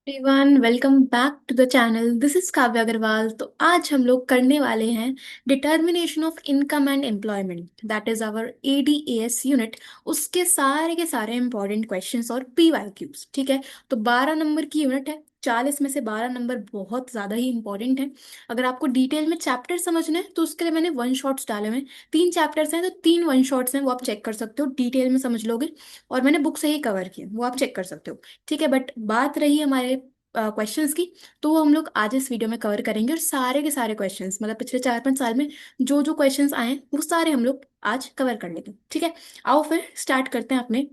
Everyone welcome back to the channel. This is Kavya Agarwal. तो आज हम लोग करने वाले हैं determination of income and employment, that is our ADAS unit. उसके सारे के सारे इंपॉर्टेंट क्वेश्चंस और पीवाईक्यूज। ठीक है। तो 12 नंबर की यूनिट है। 40 में से 12 नंबर बहुत ज़्यादा ही इंपॉर्टेंट है। अगर आपको डिटेल में चैप्टर समझना है तो उसके लिए मैंने वन शॉट्स डाले हुए हैं। 3 चैप्टर्स हैं तो 3 वन शॉट्स हैं, वो आप चेक कर सकते हो, डिटेल में समझ लोगे। और मैंने बुक से ही कवर किए, वो आप चेक कर सकते हो। ठीक है। बट बात रही हमारे क्वेश्चंस की, तो वो हम लोग आज इस वीडियो में कवर करेंगे। और सारे के सारे क्वेश्चंस, मतलब पिछले 4-5 साल में जो जो क्वेश्चंस आए हैं वो सारे हम लोग आज कवर कर लेंगे। ठीक है। आओ फिर स्टार्ट करते हैं अपने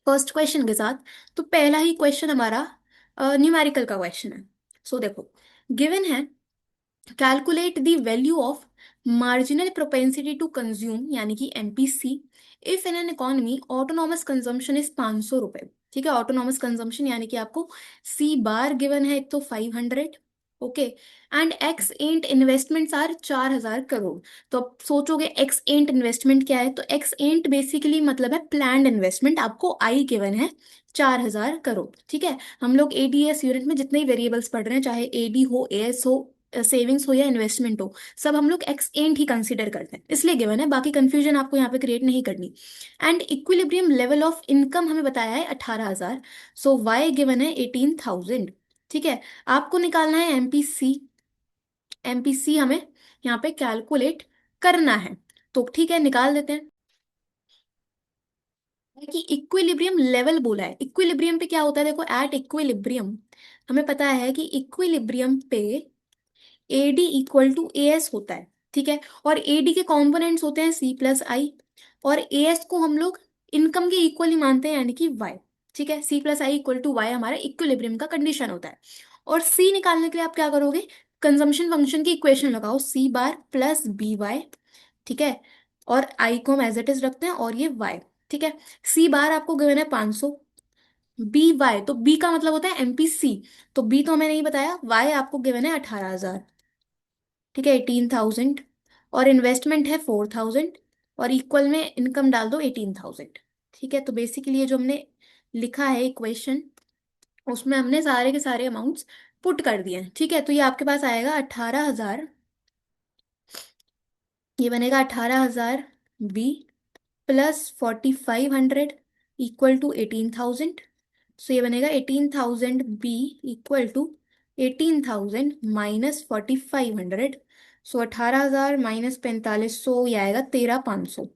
फर्स्ट क्वेश्चन के साथ। तो पहला ही क्वेश्चन हमारा न्यूमेरिकल का क्वेश्चन है। सो देखो, गिवन है calculate the value of marginal propensity to consume, यानी कि MPC, if in an economy autonomous consumption is 500 रुपए। ठीक है। ऑटोनॉमस कंजम्पशन यानी कि आपको सी बार गिवन है, एक तो 500। Okay. And ex ante investments are 4,000 crore. तो अब सोचोगे एक्स एंट इन्वेस्टमेंट क्या है, तो एक्स एंट बेसिकली मतलब है प्लान्ड इन्वेस्टमेंट। आपको आई गिवन है 4,000 करोड़। ठीक है। हम लोग एडीएस यूनिट में जितने ही वेरिएबल्स पढ़ रहे हैं, चाहे एडी हो, एएस हो, सेविंग्स हो या इन्वेस्टमेंट हो, सब हम लोग एक्स एंड ही कंसीडर करते हैं, इसलिए गिवन है। बाकी कंफ्यूजन आपको यहाँ पे क्रिएट नहीं करनी। And equilibrium level of income हमें बताया है 18,000। सो वाई गिवन है 18,000। ठीक है। आपको निकालना है एमपीसी। एमपीसी हमें यहाँ पे कैलकुलेट करना है। तो ठीक है, निकाल देते हैं। है कि इक्विलिब्रियम लेवल बोला है। इक्विलिब्रियम पे क्या होता है, देखो, एट इक्विलिब्रियम हमें पता है कि इक्विलिब्रियम पे AD equal to A S होता है। ठीक है। और एडी के कॉम्पोनेंट्स होते हैं सी प्लस आई। और ए एस को हम लोग इनकम के इक्वली मानते हैं, यानी कि वाई। ठीक है। C plus I equal to Y हमारा इक्विलिब्रियम का कंडीशन होता है। और सी निकालने के लिए आप क्या करोगे, कंजम्पशन फंक्शन की इक्वेशन लगाओ, C bar plus B Y. ठीक है। और आई को हम एज इट इज रखते हैं, और ये वाई। ठीक है। सी बार आपको गिवन है 500। बी वाई, तो बी का मतलब होता है एमपीसी। तो बी तो हमें नहीं बताया, वाई आपको गिवन है 18,000। ठीक है, 18,000। और इन्वेस्टमेंट है 4,000। और इक्वल में इनकम डाल दो 18,000। ठीक है। तो बेसिकली ये जो हमने लिखा है इक्वेशन, उसमें हमने सारे के सारे अमाउंट्स पुट कर दिए हैं। ठीक है। तो ये आपके पास आएगा 18,000। ये बनेगा 18,000 B plus 4,500 equal to 18,000। So ये बनेगा 18,000 B equal to 18,000 minus 4,500। So 18,000 minus 4,500, ये आएगा 13,500।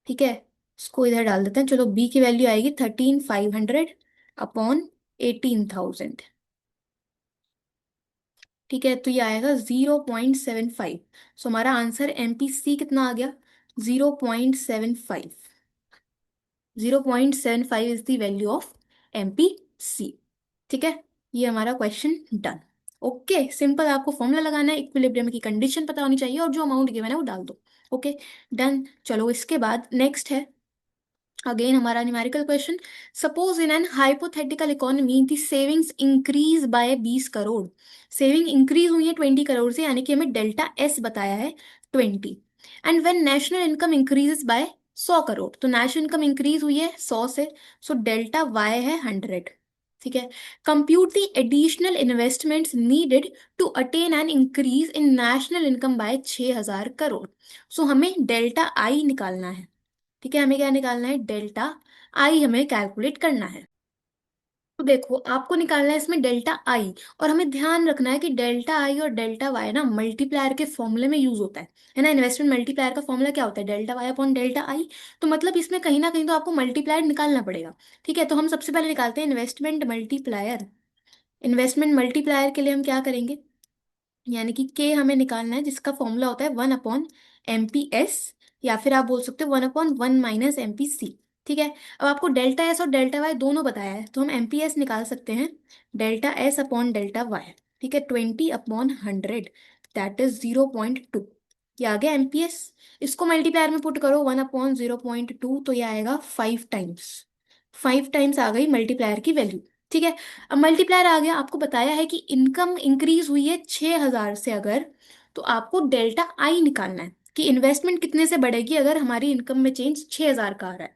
ठीक है। इसको इधर डाल देते हैं। चलो, बी की वैल्यू आएगी 13,500 अपॉन 18,000। ठीक है। तो ये आएगा 0.75। सो हमारा आंसर एमपीसी कितना आ गया, 0.75। 0.75 is the value of MPC. ठीक है। ये हमारा क्वेश्चन डन। Okay, simple. आपको फॉर्मूला लगाना है, इक्विलिब्रियम की कंडीशन पता होनी चाहिए, और जो अमाउंट गिवन है वो डाल दो। Okay, done. चलो, इसके बाद नेक्स्ट है अगेन हमारा numerical question. Suppose in an hypothetical economy the savings increase by 20 crore. Saving increase हुई है 20 करोड़ से, यानी कि हमें डेल्टा एस बताया है 20। And when national income increases by 100 crore, तो नेशनल इनकम इंक्रीज हुई है 100 से। सो डेल्टा वाई है 100। ठीक है। Compute the additional investments needed to attain an increase in national income by 6,000 crore. So हमें डेल्टा आई निकालना है। ठीक है। हमें क्या निकालना है, डेल्टा आई हमें कैलकुलेट करना है। तो देखो, आपको निकालना है इसमें डेल्टा आई। और हमें ध्यान रखना है कि डेल्टा आई और डेल्टा वाई ना मल्टीप्लायर के फॉर्मूले में यूज होता है ना। इन्वेस्टमेंट मल्टीप्लायर का फॉर्मूला क्या होता है, delta Y upon delta I. तो मतलब इसमें कहीं ना कहीं तो आपको मल्टीप्लायर निकालना पड़ेगा। ठीक है। तो हम सबसे पहले निकालते हैं इन्वेस्टमेंट मल्टीप्लायर। इन्वेस्टमेंट मल्टीप्लायर के लिए हम क्या करेंगे, यानी कि के हमें निकालना है, जिसका फॉर्मूला होता है 1/MP S, या फिर आप बोल सकते हो 1/1 - MP C। ठीक है। अब आपको डेल्टा एस और डेल्टा वाई दोनों बताया है, तो हम MP S निकाल सकते हैं, delta S upon delta Y. ठीक है, 20/100, दैट इज 0.2। ये आ गया MP S। इसको मल्टीप्लायर में पुट करो 1/0.2, तो ये आएगा 5 टाइम्स। 5 टाइम्स आ गई मल्टीप्लायर की वैल्यू। ठीक है। अब मल्टीप्लायर आ गया, आपको बताया है कि इनकम इंक्रीज हुई है 6,000 से अगर, तो आपको डेल्टा आई निकालना है कि इन्वेस्टमेंट कितने से बढ़ेगी अगर हमारी इनकम में चेंज 6,000 का आ रहा है।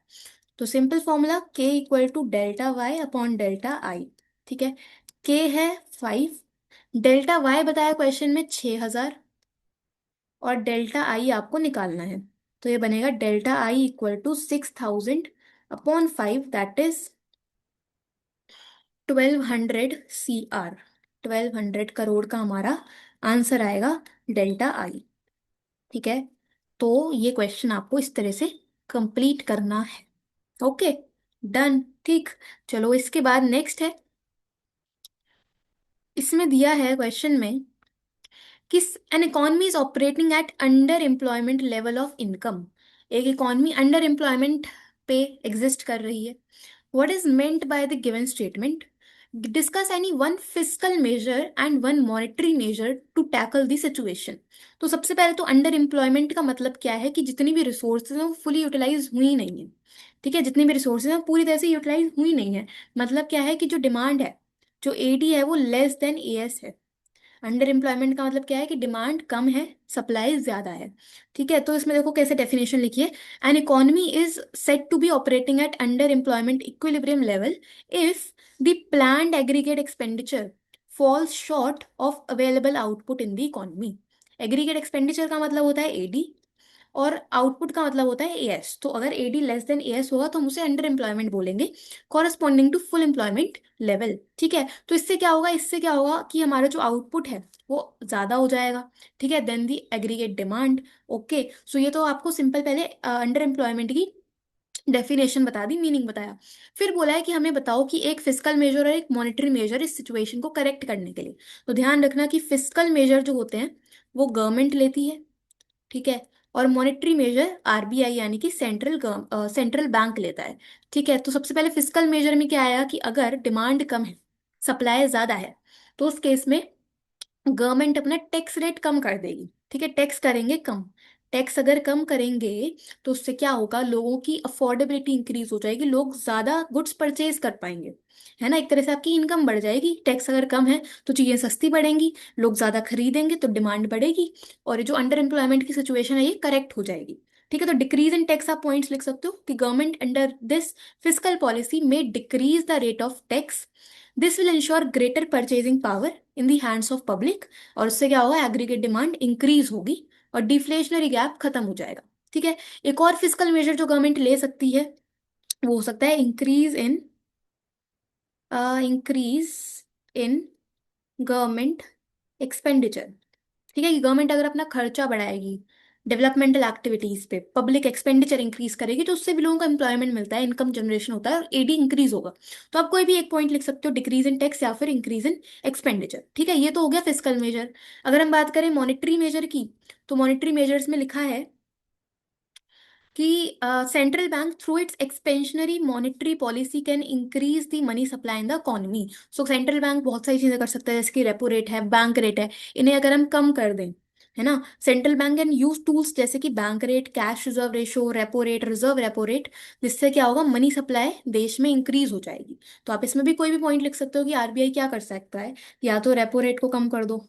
तो simple formula K equal to delta Y upon delta I. ठीक है। के है 5, डेल्टा वाई बताया क्वेश्चन में 6,000, और डेल्टा आई आपको निकालना है। तो ये बनेगा delta I equal to 6,000 upon 5, that is 1,200 CR। 1,200 crore का हमारा आंसर आएगा, डेल्टा आई। ठीक है। तो ये क्वेश्चन आपको इस तरह से कंप्लीट करना है। Okay, done. ठीक। चलो इसके बाद नेक्स्ट है, इसमें दिया है क्वेश्चन में कि an economy is operating at under employment level of income. एक इकोनॉमी अंडर एम्प्लॉयमेंट पे एग्जिस्ट कर रही है। What is meant by the given statement? Discuss any one fiscal measure and one monetary measure to tackle the situation. तो सबसे पहले तो under employment का मतलब क्या है कि जितनी भी रिसोर्सेज हैं वो फुली यूटिलाइज हुई नहीं है। ठीक है, जितनी भी रिसोर्सेज हैं पूरी तरह से यूटिलाइज हुई नहीं है। मतलब क्या है कि जो डिमांड है, जो एडी है वो लेस देन एएस है। अंडर एम्प्लॉयमेंट का मतलब क्या है कि डिमांड कम है, सप्लाई ज्यादा है। ठीक है, तो इसमें देखो कैसे डेफिनेशन लिखिए। An economy is set to be operating at under employment equilibrium level if the planned aggregate expenditure falls short of available output in the economy. Aggregate expenditure का मतलब होता है एडी, और आउटपुट का मतलब होता है एएस। तो अगर एडी लेस देन एएस होगा तो हम उसे अंडर एम्प्लॉयमेंट बोलेंगे, corresponding to full employment level. ठीक है, तो इससे क्या होगा, इससे क्या होगा कि हमारा जो आउटपुट है वो ज्यादा हो जाएगा। ठीक है, देन दी एग्रीगेट डिमांड। ओके, सो ये तो आपको सिंपल पहले अंडर एम्प्लॉयमेंट की डेफिनेशन बता दी, मीनिंग बताया। फिर बोला है कि हमें बताओ कि एक फिस्कल मेजर और एक मॉनेटरी मेजर इस सिचुएशन को करेक्ट करने के लिए। तो ध्यान रखना कि फिस्कल मेजर जो होते हैं वो गवर्नमेंट लेती है। ठीक है, और मॉनेटरी मेजर आरबीआई यानी कि सेंट्रल बैंक लेता है। ठीक है, तो सबसे पहले फिस्कल मेजर में क्या आया कि अगर डिमांड कम है, सप्लाई ज्यादा है, तो उस केस में गवर्नमेंट अपना टैक्स रेट कम कर देगी। ठीक है, टैक्स करेंगे कम। टैक्स अगर कम करेंगे तो उससे क्या होगा, लोगों की अफोर्डेबिलिटी इंक्रीज हो जाएगी, लोग ज्यादा गुड्स परचेज कर पाएंगे। है ना, एक तरह से आपकी इनकम बढ़ जाएगी। टैक्स अगर कम है तो चीजें सस्ती पड़ेंगी, लोग ज्यादा खरीदेंगे तो डिमांड बढ़ेगी, और ये जो अंडर एम्प्लॉयमेंट की सिचुएशन है ये करेक्ट हो जाएगी। ठीक है, तो डिक्रीज इन टैक्स आप पॉइंट्स लिख सकते हो कि government under this fiscal policy में decrease the rate of tax. This will ensure greater purchasing power in the hands of public, और उससे क्या होगा, एग्रीगेट डिमांड इंक्रीज होगी और डिफ्लेशनरी गैप खत्म हो जाएगा। ठीक है, एक और फिस्कल मेजर जो गवर्नमेंट ले सकती है वो हो सकता है इंक्रीज इन गवर्नमेंट एक्सपेंडिचर। ठीक है, कि गवर्नमेंट अगर अपना खर्चा बढ़ाएगी डेवलपमेंटल एक्टिविटीज पे, पब्लिक एक्सपेंडिचर इंक्रीज करेगी, तो उससे भी लोगों को एम्प्लॉयमेंट मिलता है, इनकम जनरेशन होता है और एडी इंक्रीज होगा। तो आप कोई भी एक पॉइंट लिख सकते हो, डिक्रीज इन टैक्स या फिर इंक्रीज इन एक्सपेंडिचर। ठीक है, ये तो हो गया फिस्कल मेजर। अगर हम बात करें मॉनेटरी मेजर की, तो मॉनेटरी मेजर्स में लिखा है कि central bank through it's expansionary monetary policy can increase the money supply in the economy. So central bank बहुत सारी चीजें कर सकता है, जैसे कि रेपो रेट है, बैंक रेट है, इन्हें अगर हम कम कर दें, है ना, central bank can use tools जैसे कि bank rate, cash reserve ratio, repo rate, reserve repo rate, जिससे क्या होगा, मनी सप्लाई देश में इंक्रीज हो जाएगी। तो आप इसमें भी कोई भी पॉइंट लिख सकते हो कि आरबीआई क्या कर सकता है, या तो रेपो रेट को कम कर दो।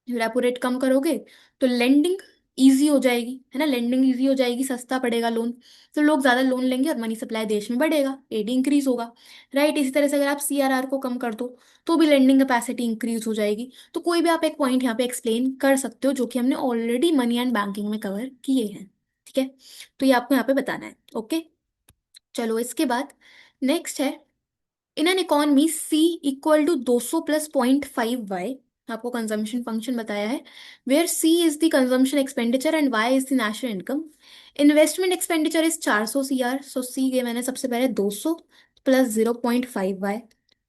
रेपो रेट कम करोगे तो लेंडिंग इजी हो जाएगी, है ना, लेंडिंग इजी हो जाएगी, सस्ता पड़ेगा लोन, तो लोग ज्यादा लोन लेंगे और मनी सप्लाई देश में बढ़ेगा, एडी इंक्रीज होगा। राइट, इसी तरह से अगर आप सीआरआर को कम कर दो तो भी लेंडिंग कैपेसिटी इंक्रीज हो जाएगी। तो कोई भी आप एक पॉइंट यहाँ पे एक्सप्लेन कर सकते हो जो कि हमने ऑलरेडी मनी एंड बैंकिंग में कवर किए हैं। ठीक है, तो ये आपको यहाँ पे बताना है। ओके, चलो इसके बाद नेक्स्ट है, in an economy C equal to 200 plus 0.5 Y, आपको कंजम्पशन फंक्शन बताया है, where C is the consumption expenditure and Y is the national income. Investment expenditure is 400 CR, so C के मैंने सबसे पहले 200 प्लस 0.5 वाई।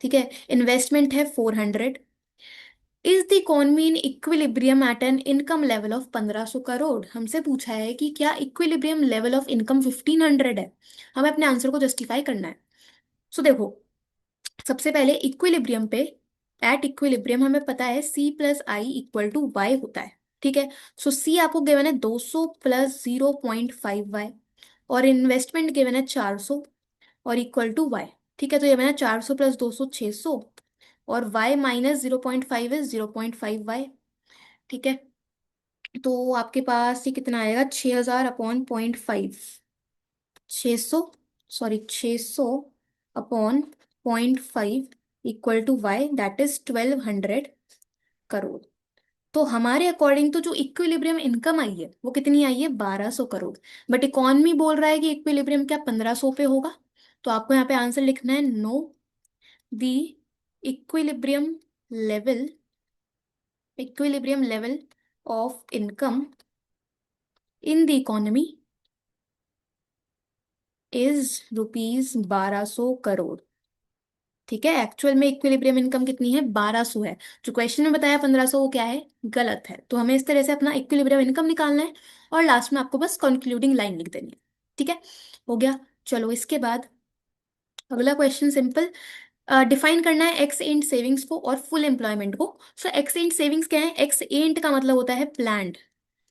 ठीक है, इन्वेस्टमेंट है 400। Is the economy in equilibrium at an income level of 1500 crore. हमसे पूछा है कि क्या इक्विलिब्रियम लेवल ऑफ इनकम 1500 है, हमें अपने आंसर को जस्टिफाई करना है। सो देखो, सबसे पहले इक्विलिब्रियम पे, एट इक्विलिब्रियम हमें पता है C plus I equal to Y होता है। ठीक है, सो सी आपको गिवन है 200 प्लस 0.5 वाई, और इन्वेस्टमेंट गिवन है 400 और इक्वल टू वाई। ठीक है, तो ये बना 400 प्लस 200 600, और वाई माइनस 0.5 इज 0.5 वाई। ठीक है, तो आपके पास ये कितना आएगा, 6,000 upon 0.5, 600, sorry 600 upon 0.5, equal to Y that is 1200 crore. तो हमारे अकॉर्डिंग तो जो इक्विलिब्रियम इनकम आई है वो कितनी आई है, 1200 करोड़। बट इकॉनमी बोल रहा है कि इक्विलिब्रियम क्या 1500 पे होगा। तो आपको यहाँ पे आंसर लिखना है no, the equilibrium level, equilibrium level of income in the economy is rupees 1200 crore. ठीक है, एक्चुअल में इक्विलिब्रियम इनकम कितनी है, 1200 है। जो क्वेश्चन में बताया 1500 वो क्या है, गलत है। तो हमें इस तरह से अपना इक्विलिब्रियम इनकम निकालना है और लास्ट में आपको बस कंक्लूडिंग लाइन लिख देनी है। ठीक है, हो गया। चलो इसके बाद अगला क्वेश्चन सिंपल, डिफाइन करना है एक्स एंड सेविंग्स को और फुल एम्प्लॉयमेंट को। सो एक्स एंड सेविंग्स क्या है, एक्स एंड का मतलब होता है प्लान्ड,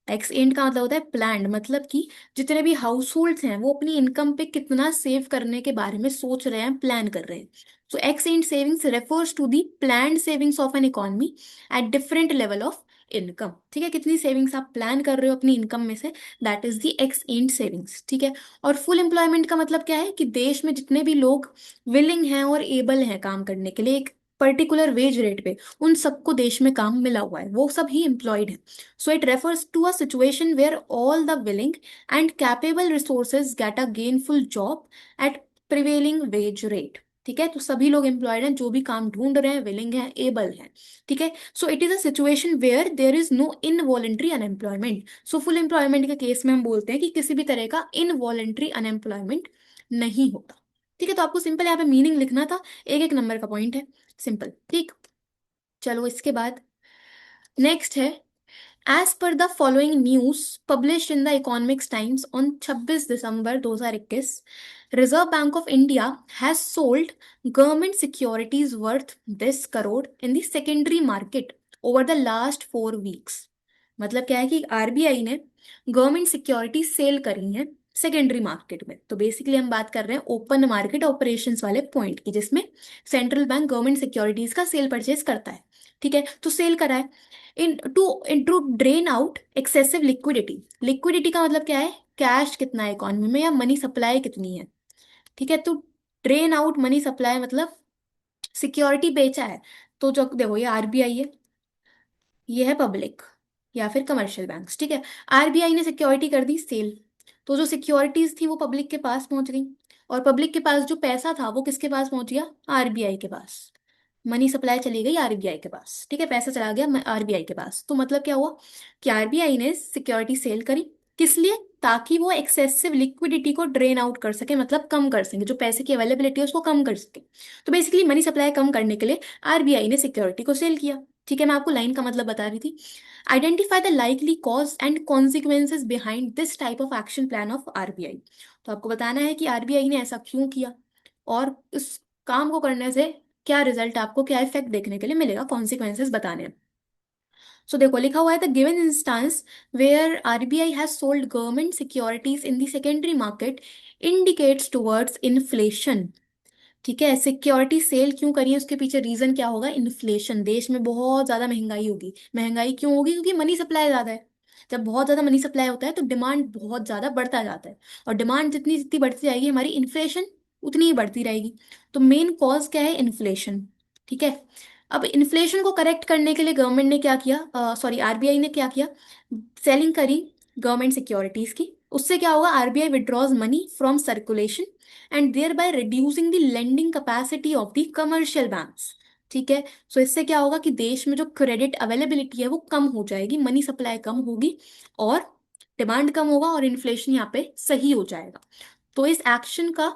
एक्स एंड का मतलब होता है प्लान्ड, मतलब कि जितने भी हाउस होल्ड्स हैं वो अपनी इनकम पे कितना सेव करने के बारे में सोच रहे हैं, प्लान कर रहे हैं। So x and savings refers to the planned savings of an economy at different level of income. ठीक है, कितनी सेविंग्स आप प्लान कर रहे हो अपनी इनकम में से, that is the x and savings. ठीक है, और फुल एम्प्लॉयमेंट का मतलब क्या है कि देश में जितने भी लोग विलिंग हैं और एबल हैं काम करने के लिए एक पर्टिकुलर वेज रेट पे, उन सबको देश में काम मिला हुआ है, वो सब ही एम्प्लॉयड है। So it refers to a situation where all the willing and capable resources get a gainful job at prevailing wage rate। ठीक है, तो सभी लोग एम्प्लॉयड हैं जो भी काम ढूंढ रहे हैं, विलिंग हैं, एबल हैं। ठीक है, so it is a situation where there is no involuntary unemployment. So full employment के केस में हम बोलते हैं कि किसी भी तरह का इनवॉलेंट्री अनएम्प्लॉयमेंट नहीं होता। ठीक है, तो आपको सिंपल यहाँ पे मीनिंग लिखना था, एक एक नंबर का पॉइंट है, सिंपल। ठीक, चलो इसके बाद नेक्स्ट है, As per the following news published in the Economics Times on 26 December 2021, Reserve Bank of India has sold government securities worth this crore in the secondary market over the last 4 weeks। मतलब क्या है कि RBI ने government security cell करी हैं secondary market में। तो basically हम बात कर रहे हैं ओपन मार्केट ऑपरेशंस वाले पॉइंट की, जिसमें सेंट्रल बैंक गवर्नमेंट सिक्योरिटीज का सेल परचेज करता है। ठीक है, तो सेल करा है to drain out excessive liquidity. Liquidity का मतलब क्या है, कैश कितना है इकोनॉमी में या मनी सप्लाई कितनी है। ठीक है, तो ड्रेन आउट मनी सप्लाई मतलब सिक्योरिटी बेचा है। तो जो देखो ये आरबीआई है, ये है पब्लिक या फिर कमर्शियल बैंक्स। ठीक है, आरबीआई ने सिक्योरिटी कर दी सेल, तो जो सिक्योरिटीज थी वो पब्लिक के पास पहुंच गई, और पब्लिक के पास जो पैसा था वो किसके पास पहुंच गया, आरबीआई के पास। मनी सप्लाई चली गई आरबीआई के पास। ठीक है, पैसा चला गया आरबीआई के पास। तो मतलब क्या हुआ कि आरबीआई ने सिक्योरिटी सेल करी, किस लिए, ताकि वो एक्सेसिव लिक्विडिटी को ड्रेन आउट कर सके, मतलब कम कर सके, जो पैसे की अवेलेबिलिटी है उसको कम कर सके। तो बेसिकली मनी सप्लाई कम करने के लिए आरबीआई ने सिक्योरिटी को सेल किया। ठीक है, मैं आपको लाइन का मतलब बता रही थी। Identify the likely cause and consequences behind this type of action plan of RBI. तो आपको बताना है कि आरबीआई ने ऐसा क्यों किया और इस काम को करने से क्या रिजल्ट, आपको क्या इफेक्ट देखने के लिए मिलेगा, कॉन्सिक्वेंसेज बताने हैं। सो देखो लिखा हुआ है the given instance where RBI has sold government securities in the secondary market indicates towards inflation. ठीक है, सिक्योरिटी सेल क्यों करी है उसके पीछे रीजन क्या होगा, इन्फ्लेशन। देश में बहुत ज्यादा महंगाई होगी। महंगाई क्यों होगी, क्योंकि मनी सप्लाई ज्यादा है। जब बहुत ज्यादा मनी सप्लाई होता है तो डिमांड बहुत ज्यादा बढ़ता जाता है, और डिमांड जितनी जितनी बढ़ती जाएगी हमारी इन्फ्लेशन उतनी ही बढ़ती रहेगी। तो मेन कॉज क्या है, इन्फ्लेशन। ठीक है, अब इन्फ्लेशन को करेक्ट करने के लिए गवर्नमेंट ने क्या किया, सॉरी आरबीआई ने क्या किया, सेलिंग करी गवर्नमेंट सिक्योरिटीज की। उससे क्या होगा, RBI withdraws money from circulation and thereby reducing the lending capacity of the commercial banks. ठीक है, सो इससे क्या होगा कि देश में जो क्रेडिट अवेलेबिलिटी है वो कम हो जाएगी, मनी सप्लाई कम होगी और डिमांड कम होगा और इन्फ्लेशन यहाँ पे सही हो जाएगा। तो इस एक्शन का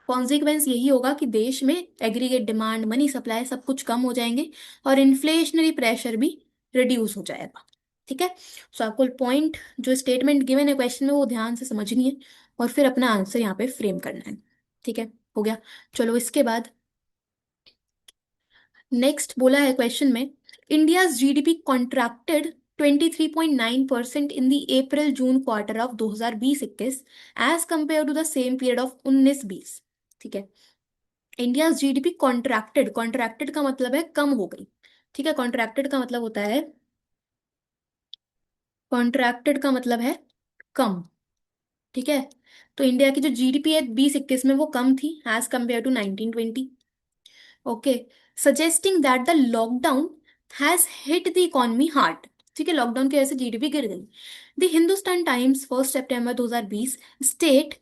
कॉन्सिक्वेंस यही होगा कि देश में एग्रीगेट डिमांड, मनी सप्लाई सब कुछ कम हो जाएंगे और इन्फ्लेशनरी प्रेशर भी रिड्यूस हो जाएगा। ठीक है, सो आपको पॉइंट जो स्टेटमेंट गिवन है क्वेश्चन में वो ध्यान से समझनी है और फिर अपना आंसर यहाँ पे फ्रेम करना है। ठीक है, हो गया। चलो इसके बाद नेक्स्ट बोला है क्वेश्चन में, India's GDP contracted 23.9% in the April June quarter of 2020-21 as compare to the same period of 19-20। ठीक है, इंडिया जीडीपी कॉन्ट्रैक्टेड, कॉन्ट्रैक्टेड का मतलब है कम हो गई। ठीक है, कॉन्ट्रैक्टेड का मतलब होता है, कॉन्ट्रैक्टेड का मतलब है कम। ठीक है, तो इंडिया की जो जीडीपी है 2021 में वो कम थी as compare to 1920। Okay, suggesting that the lockdown has hit the economy hard. ठीक है, लॉकडाउन की वजह से जीडीपी गिर गई। The Hindustan Times 1 September 2020 state,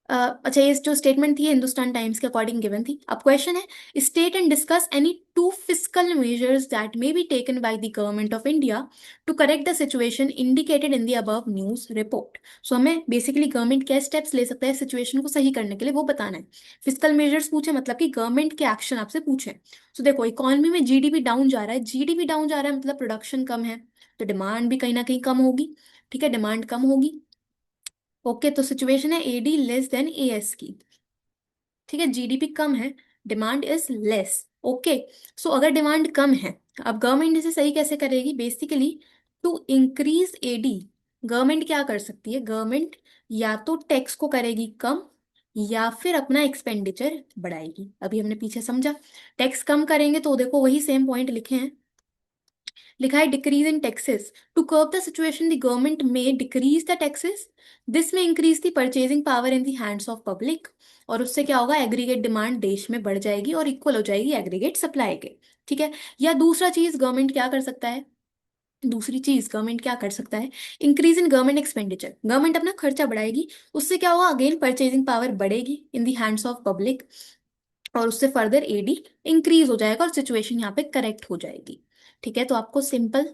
अच्छा ये जो स्टेटमेंट थी हिंदुस्तान टाइम्स के अकॉर्डिंग गिवन थी। अब क्वेश्चन है, state and discuss any two fiscal measures that may be taken by the government of India to correct the situation indicated in the above news report. So हमें basically government क्या steps ले सकता है situation को सही करने के लिए, वो बताना है। फिस्कल मेजर्स पूछे मतलब कि गवर्नमेंट के एक्शन आपसे पूछे। सो देखो, इकोनॉमी में जीडीपी डाउन जा रहा है, जीडीपी डाउन जा रहा है मतलब प्रोडक्शन कम है, तो डिमांड भी कहीं ना कहीं कम होगी। ठीक है, डिमांड कम होगी। ओके, तो सिचुएशन है एडी लेस देन एएस की। ठीक है, जीडीपी कम है, डिमांड इज लेस। ओके, सो अगर डिमांड कम है, अब गवर्नमेंट इसे सही कैसे करेगी? Basically to increase AD, government क्या कर सकती है? गवर्नमेंट या तो टैक्स को करेगी कम, या फिर अपना एक्सपेंडिचर बढ़ाएगी। अभी हमने पीछे समझा, टैक्स कम करेंगे तो देखो वही सेम पॉइंट लिखे हैं, लिखा है decrease in taxes to curb the situation the government may decrease the taxes, this may increase the purchasing power in the hands of public, और उससे क्या होगा? एग्रीगेट डिमांड देश में बढ़ जाएगी और इक्वल हो जाएगी एग्रीगेट सप्लाई के। ठीक है, या दूसरा चीज गवर्नमेंट क्या कर सकता है? दूसरी चीज गवर्नमेंट क्या कर सकता है? Increase in government expenditure, government अपना खर्चा बढ़ाएगी, उससे क्या होगा? अगेन परचेजिंग पावर बढ़ेगी इन दी हैंड्स ऑफ पब्लिक, और उससे फर्दर एडी इंक्रीज हो जाएगा और सिचुएशन यहाँ पे करेक्ट हो जाएगी। ठीक है, तो आपको सिंपल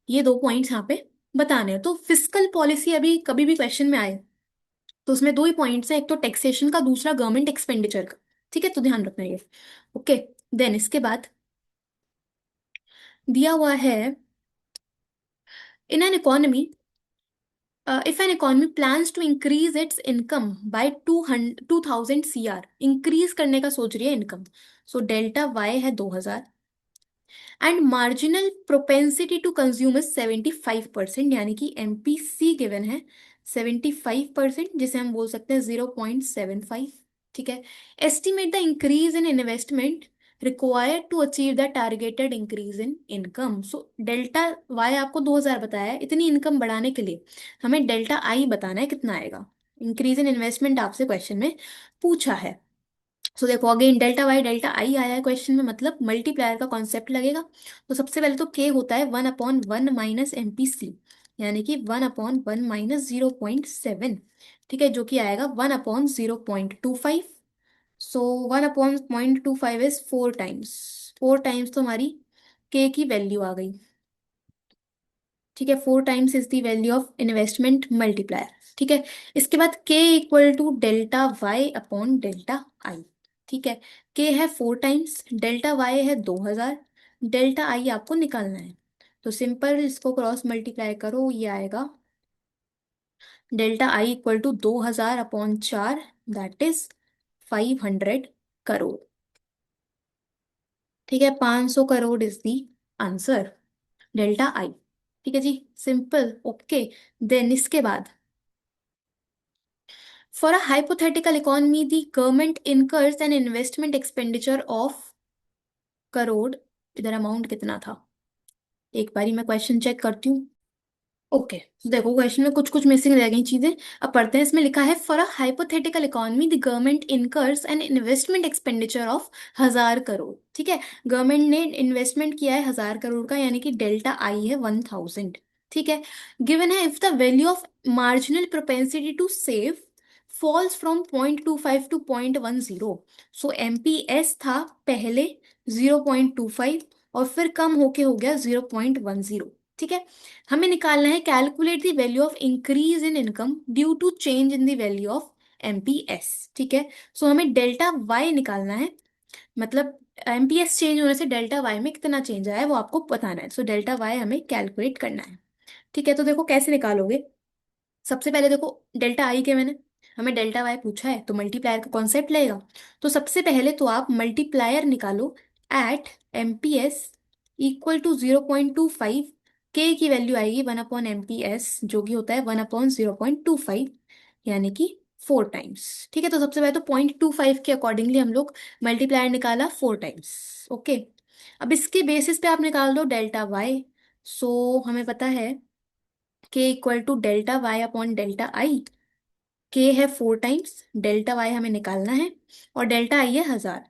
ये दो पॉइंट्स यहाँ पे बताने हैं। तो फिस्कल पॉलिसी अभी कभी भी क्वेश्चन में आए तो उसमें दो ही पॉइंट्स हैं, एक तो टैक्सेशन का, दूसरा गवर्नमेंट एक्सपेंडिचर का। ठीक है, तो ध्यान रखना ये। ओके, देन इसके बाद दिया हुआ है, in an economy, if an economy plans to increase its income by 2000 CR, increase करने का सोच रही है इनकम, सो डेल्टा वाई है 2000, and marginal propensity to consume is 75%, यानी कि एमपीसी गिवन है 75%, जिसे हम बोल सकते हैं 0.75। ठीक है, estimate the increase in investment required to achieve the targeted increase in income. So delta Y आपको 2000 बताया है, इतनी इनकम बढ़ाने के लिए हमें डेल्टा आई बताना है कितना आएगा। इंक्रीज इन इन्वेस्टमेंट आपसे क्वेश्चन में पूछा है। सो देखो again delta Y delta I आया है क्वेश्चन में, मतलब मल्टीप्लायर का कॉन्सेप्ट लगेगा। तो सबसे पहले तो के होता है 1/1 माइनस एमपीसी, यानी कि 1/1 माइनस 0.7। ठीक है, जो कि आएगा 1/0.25। सो 1/0.25 इज 4 टाइम्स, 4 टाइम्स तो हमारी के की वैल्यू आ गई। ठीक है, 4 times is the value of investment multiplier. ठीक है, इसके बाद K equal to delta Y upon delta I. ठीक है, के है 4 टाइम्स, डेल्टा वाई है 2000, डेल्टा आई आपको निकालना है। तो सिंपल इसको क्रॉस मल्टीप्लाई करो, ये आएगा delta I equal to 2000/4, that is 500 crore. ठीक है, 500 crore is the answer, delta I. ठीक है जी, सिंपल। ओके, देन इसके बाद for a hypothetical economy the government incurs an investment expenditure of crore, इधर अमाउंट कितना था? एक बारी मैं क्वेश्चन चेक करती हूँ। ओके, देखो क्वेश्चन में कुछ कुछ मिसिंग रह गई चीजें। अब पढ़ते हैं, इसमें लिखा है for a hypothetical economy the government incurs an investment expenditure of 1000 crore. ठीक है, गवर्नमेंट ने इन्वेस्टमेंट किया है 1000 करोड़ का, यानी कि डेल्टा आई है 1000। ठीक है, गिवन है if the value of marginal propensity to save falls from 0.25 to 0.10। So MPS था पहले 0.25, और फिर कम होके हो गया 0.10। ठीक है, हमें निकालना है calculate the value of increase in income due to change in the value of MPS. ठीक है, सो हमें डेल्टा वाई निकालना है, मतलब एमपीएस चेंज होने से डेल्टा वाई में कितना चेंज आया है वो आपको बताना है। सो डेल्टा वाई हमें कैलकुलेट करना है। ठीक है, तो देखो कैसे निकालोगे। सबसे पहले देखो डेल्टा आई के मैंने, हमें डेल्टा वाई पूछा है तो मल्टीप्लायर का कॉन्सेप्ट लगेगा। तो सबसे पहले तो आप मल्टीप्लायर निकालो एट एमपीएस इक्वल टू 0.25, के की वैल्यू आएगी 1/एमपीएस, जो कि होता है 1/0.25, यानी कि 4 टाइम्स। ठीक है, तो सबसे पहले तो 0.25 के अकॉर्डिंगली हम लोग मल्टीप्लायर निकाला 4 टाइम्स। ओके, अब इसके बेसिस पे आप निकाल दो डेल्टा वाई। सो हमें पता है K equal to delta Y upon delta I, K है 4 टाइम्स, डेल्टा वाई हमें निकालना है, और डेल्टा आई है 1000।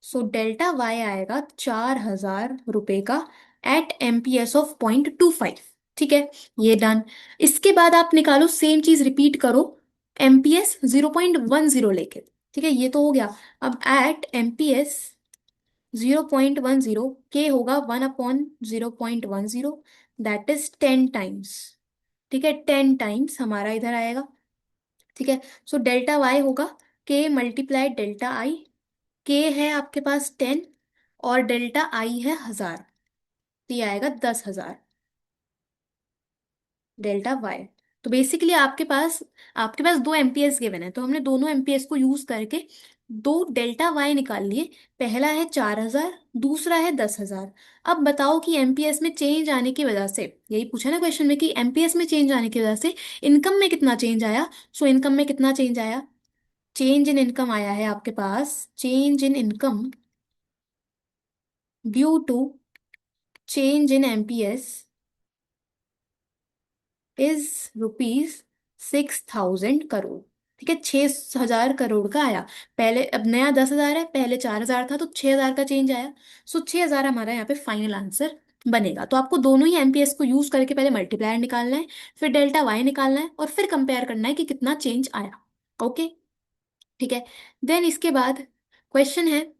सो डेल्टा वाई आएगा 4,000 रुपए का एट एमपीएस ऑफ 0.25। ठीक है, ये डन। इसके बाद आप निकालो, सेम चीज रिपीट करो, एमपीएस 0.10 लेके। ठीक है, ये तो हो गया। अब एट एमपीएस 0.10, के होगा 1/0.10, दैट इज 10 टाइम्स। ठीक है, 10 टाइम्स हमारा इधर आएगा। ठीक है, सो डेल्टा वाई होगा के मल्टीप्लाई डेल्टा आई। के है आपके पास 10 और डेल्टा आई है 1,000, तो ये आएगा 10,000 डेल्टा वाई। तो बेसिकली आपके पास दो एमपीएस गिवन है, तो हमने दोनों एमपीएस को यूज करके दो डेल्टा वाई निकाल लिए। पहला है 4,000, दूसरा है 10,000। अब बताओ कि एमपीएस में चेंज आने की वजह से, यही पूछा ना क्वेश्चन में, कि एमपीएस में चेंज आने की वजह से इनकम में कितना चेंज आया। सो इनकम में कितना चेंज आया, चेंज इन इनकम आया है आपके पास, change in income due to change in MPS is ₹6,000 crore. ठीक है, 6,000 करोड़ का आया। पहले, अब नया 10,000 है, पहले 4,000 था, तो 6,000 का चेंज आया। सो 6,000 हमारा यहाँ पे फाइनल आंसर बनेगा। तो आपको दोनों ही एमपीएस को यूज करके पहले मल्टीप्लायर निकालना है, फिर डेल्टा वाई निकालना है, और फिर कंपेयर करना है कि कितना चेंज आया। ओके, ठीक है। देन इसके बाद क्वेश्चन है,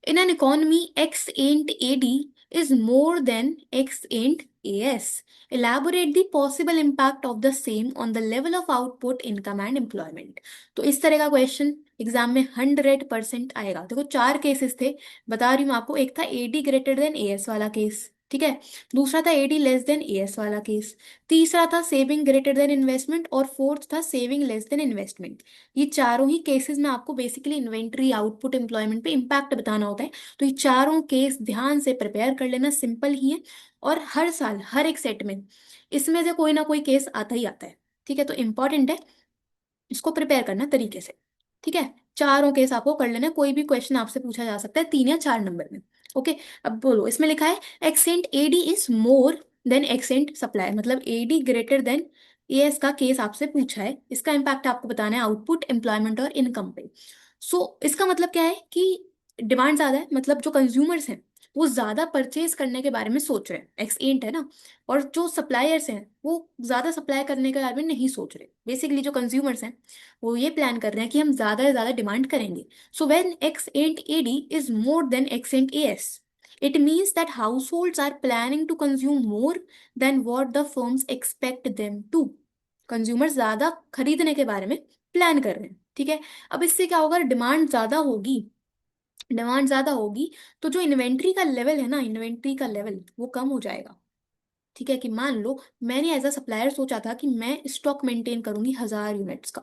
in an economy, X ain't AD is more than X ain't AS. Elaborate the possible impact of the same on the level of output, income and employment. तो इस तरह का क्वेश्चन एग्जाम में 100% आएगा। देखो, चार केसेस थे, बता रही हूँ आपको। एक था एडी ग्रेटर देन एएस वाला केस, ठीक है। दूसरा था एडी लेस देन एएस वाला केस। तीसरा था सेविंग ग्रेटर देन इन्वेस्टमेंट, और फोर्थ था सेविंग लेस देन इन्वेस्टमेंट। ये चारों ही केसेस में आपको बेसिकली इन्वेंट्री, आउटपुट, एम्प्लॉयमेंट पे इम्पैक्ट बताना होता है। तो ये चारों केस ध्यान से प्रिपेयर कर लेना, सिंपल ही है। और हर साल हर एक सेट में इसमें से कोई ना कोई केस आता ही आता है। ठीक है, तो इंपॉर्टेंट है इसको प्रिपेयर करना तरीके से। ठीक है, चारों केस आपको कर लेना है, कोई भी क्वेश्चन आपसे पूछा जा सकता है 3 या 4 नंबर में। ओके, अब बोलो, इसमें लिखा है ex ante AD is more than ex ante supply, मतलब एडी ग्रेटर देन एएस का केस आपसे पूछा है, इसका इम्पैक्ट आपको बताना है आउटपुट, एम्प्लॉयमेंट और इनकम पे। इसका मतलब क्या है कि डिमांड ज्यादा है, मतलब जो कंज्यूमर्स हैं वो ज्यादा परचेज करने के बारे में सोच रहे हैं, एक्सेंट है ना। और जो सप्लायर्स हैं वो ज्यादा सप्लाई करने के बारे में नहीं सोच रहे। बेसिकली जो कंज्यूमर्स हैं वो ये प्लान कर रहे हैं कि हम ज्यादा से ज्यादा डिमांड करेंगे। So when ex ante AD is more than ex ante AS, it means that households are planning to consume more than what the firms expect them to. Consumer ज्यादा खरीदने के बारे में प्लान कर रहे हैं। ठीक है, अब इससे क्या होगा, डिमांड ज्यादा होगी। डिमांड ज्यादा होगी तो जो इन्वेंट्री का लेवल है ना, इन्वेंट्री का लेवल वो कम हो जाएगा। ठीक है, कि मान लो मैंने एज अ सप्लायर सोचा था कि मैं स्टॉक मेंटेन करूंगी 1,000 यूनिट्स का।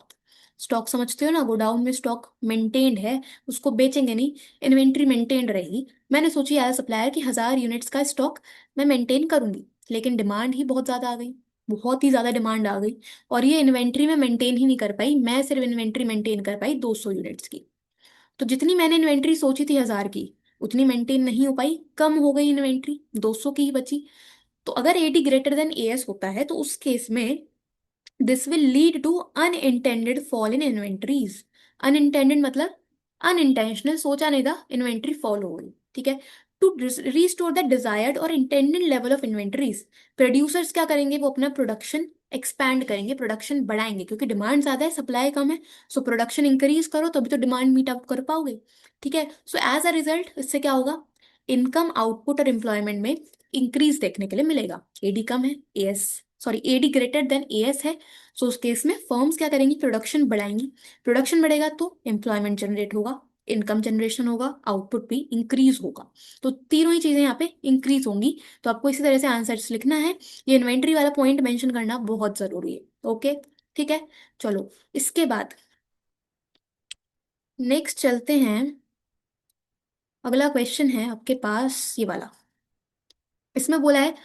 स्टॉक समझते हो ना, गोडाउन में स्टॉक मेंटेन्ड है, उसको बेचेंगे नहीं, इन्वेंट्री मेंटेन रहेगी। मैंने सोची एज अ सप्लायर कि 1,000 यूनिट्स का स्टॉक मैं मेंटेन करूंगी, लेकिन डिमांड ही बहुत ज्यादा आ गई, बहुत ही ज्यादा डिमांड आ गई। और ये इन्वेंट्री में मेंटेन ही नहीं कर पाई, मैं सिर्फ इन्वेंट्री मेंटेन कर पाई 200 यूनिट्स की। तो जितनी मैंने इन्वेंट्री सोची थी 1,000 की, उतनी मेंटेन नहीं हो पाई, कम हो गई इन्वेंट्री, 200 की ही बची। तो अगर एडी ग्रेटर देन एएस होता है तो उस केस में this will lead to unintended fall in inventories. Unintended मतलब अनइंटेंशनल, सोचा नहीं था, इन्वेंट्री फॉल हो गई। ठीक है, टू रिस्टोर द डिजायर्ड और intended level of inventories, producers क्या करेंगे, वो अपना प्रोडक्शन एक्सपैंड करेंगे, प्रोडक्शन बढ़ाएंगे, क्योंकि डिमांड ज्यादा है, सप्लाई कम है। सो प्रोडक्शन इंक्रीज करो तभी तो डिमांड मीट अप कर पाओगे। ठीक है, सो एज अ रिजल्ट इससे क्या होगा, इनकम, आउटपुट और एम्प्लॉयमेंट में इंक्रीज देखने के लिए मिलेगा। एडी कम है, AS, sorry AD greater than AS है। सो उस केस में फर्म्स क्या करेंगी, प्रोडक्शन बढ़ाएंगी। प्रोडक्शन बढ़ेगा तो एम्प्लॉयमेंट जनरेट होगा, इनकम जनरेशन होगा, आउटपुट भी इंक्रीज होगा। तो तीनों ही चीजें यहाँ पे इंक्रीज होंगी। तो आपको इसी तरह से आंसर्स लिखना है। ये इन्वेंट्री वाला पॉइंट मेंशन करना बहुत जरूरी है। ओके, ठीक है। चलो, इसके बाद नेक्स्ट चलते हैं। अगला क्वेश्चन है आपके पास ये वाला। इसमें बोला है,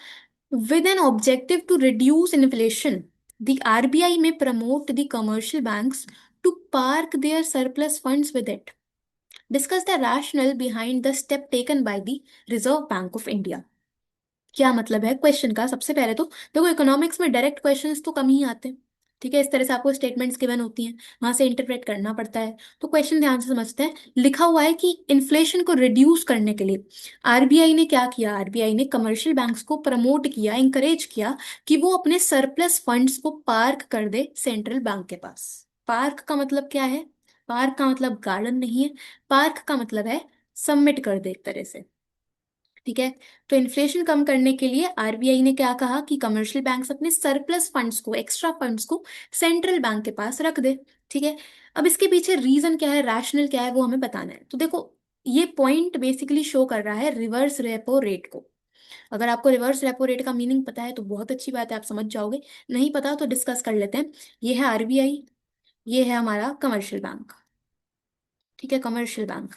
with an objective to reduce inflation, the RBI may promote the commercial banks to park their surplus funds with it. Discuss the rationale behind the step taken by the Reserve Bank of India. क्या मतलब है question का, सबसे पहले तो देखो, economics में direct questions तो कम ही आते हैं। ठीक है, इस तरह से आपको स्टेटमेंट्स गिवन होती हैं, वहां से इंटरप्रेट करना पड़ता है। तो क्वेश्चन ध्यान से समझते हैं। लिखा हुआ है कि इन्फ्लेशन को रिड्यूस करने के लिए आरबीआई ने क्या किया, आरबीआई ने कमर्शियल बैंक्स को प्रमोट किया, इंकरेज किया कि वो अपने सरप्लस फंड्स को पार्क कर दे सेंट्रल बैंक के पास। पार्क का मतलब क्या है? पार्क का मतलब गार्डन नहीं है, पार्क का मतलब है सबमिट कर दे एक तरह से। ठीक है, तो इन्फ्लेशन कम करने के लिए आरबीआई ने क्या कहा कि कमर्शियल बैंक्स अपने सरप्लस फंड्स को, एक्स्ट्रा फंड्स को सेंट्रल बैंक के पास रख दे। ठीक है, अब इसके पीछे रीजन क्या है, रैशनल क्या है, वो हमें बताना है। तो देखो, ये पॉइंट बेसिकली शो कर रहा है रिवर्स रेपो रेट को। अगर आपको रिवर्स रेपो रेट का मीनिंग पता है तो बहुत अच्छी बात है, आप समझ जाओगे। नहीं पता तो डिस्कस कर लेते हैं। ये है आरबीआई, ये है हमारा कमर्शियल बैंक। ठीक है, कमर्शियल बैंक।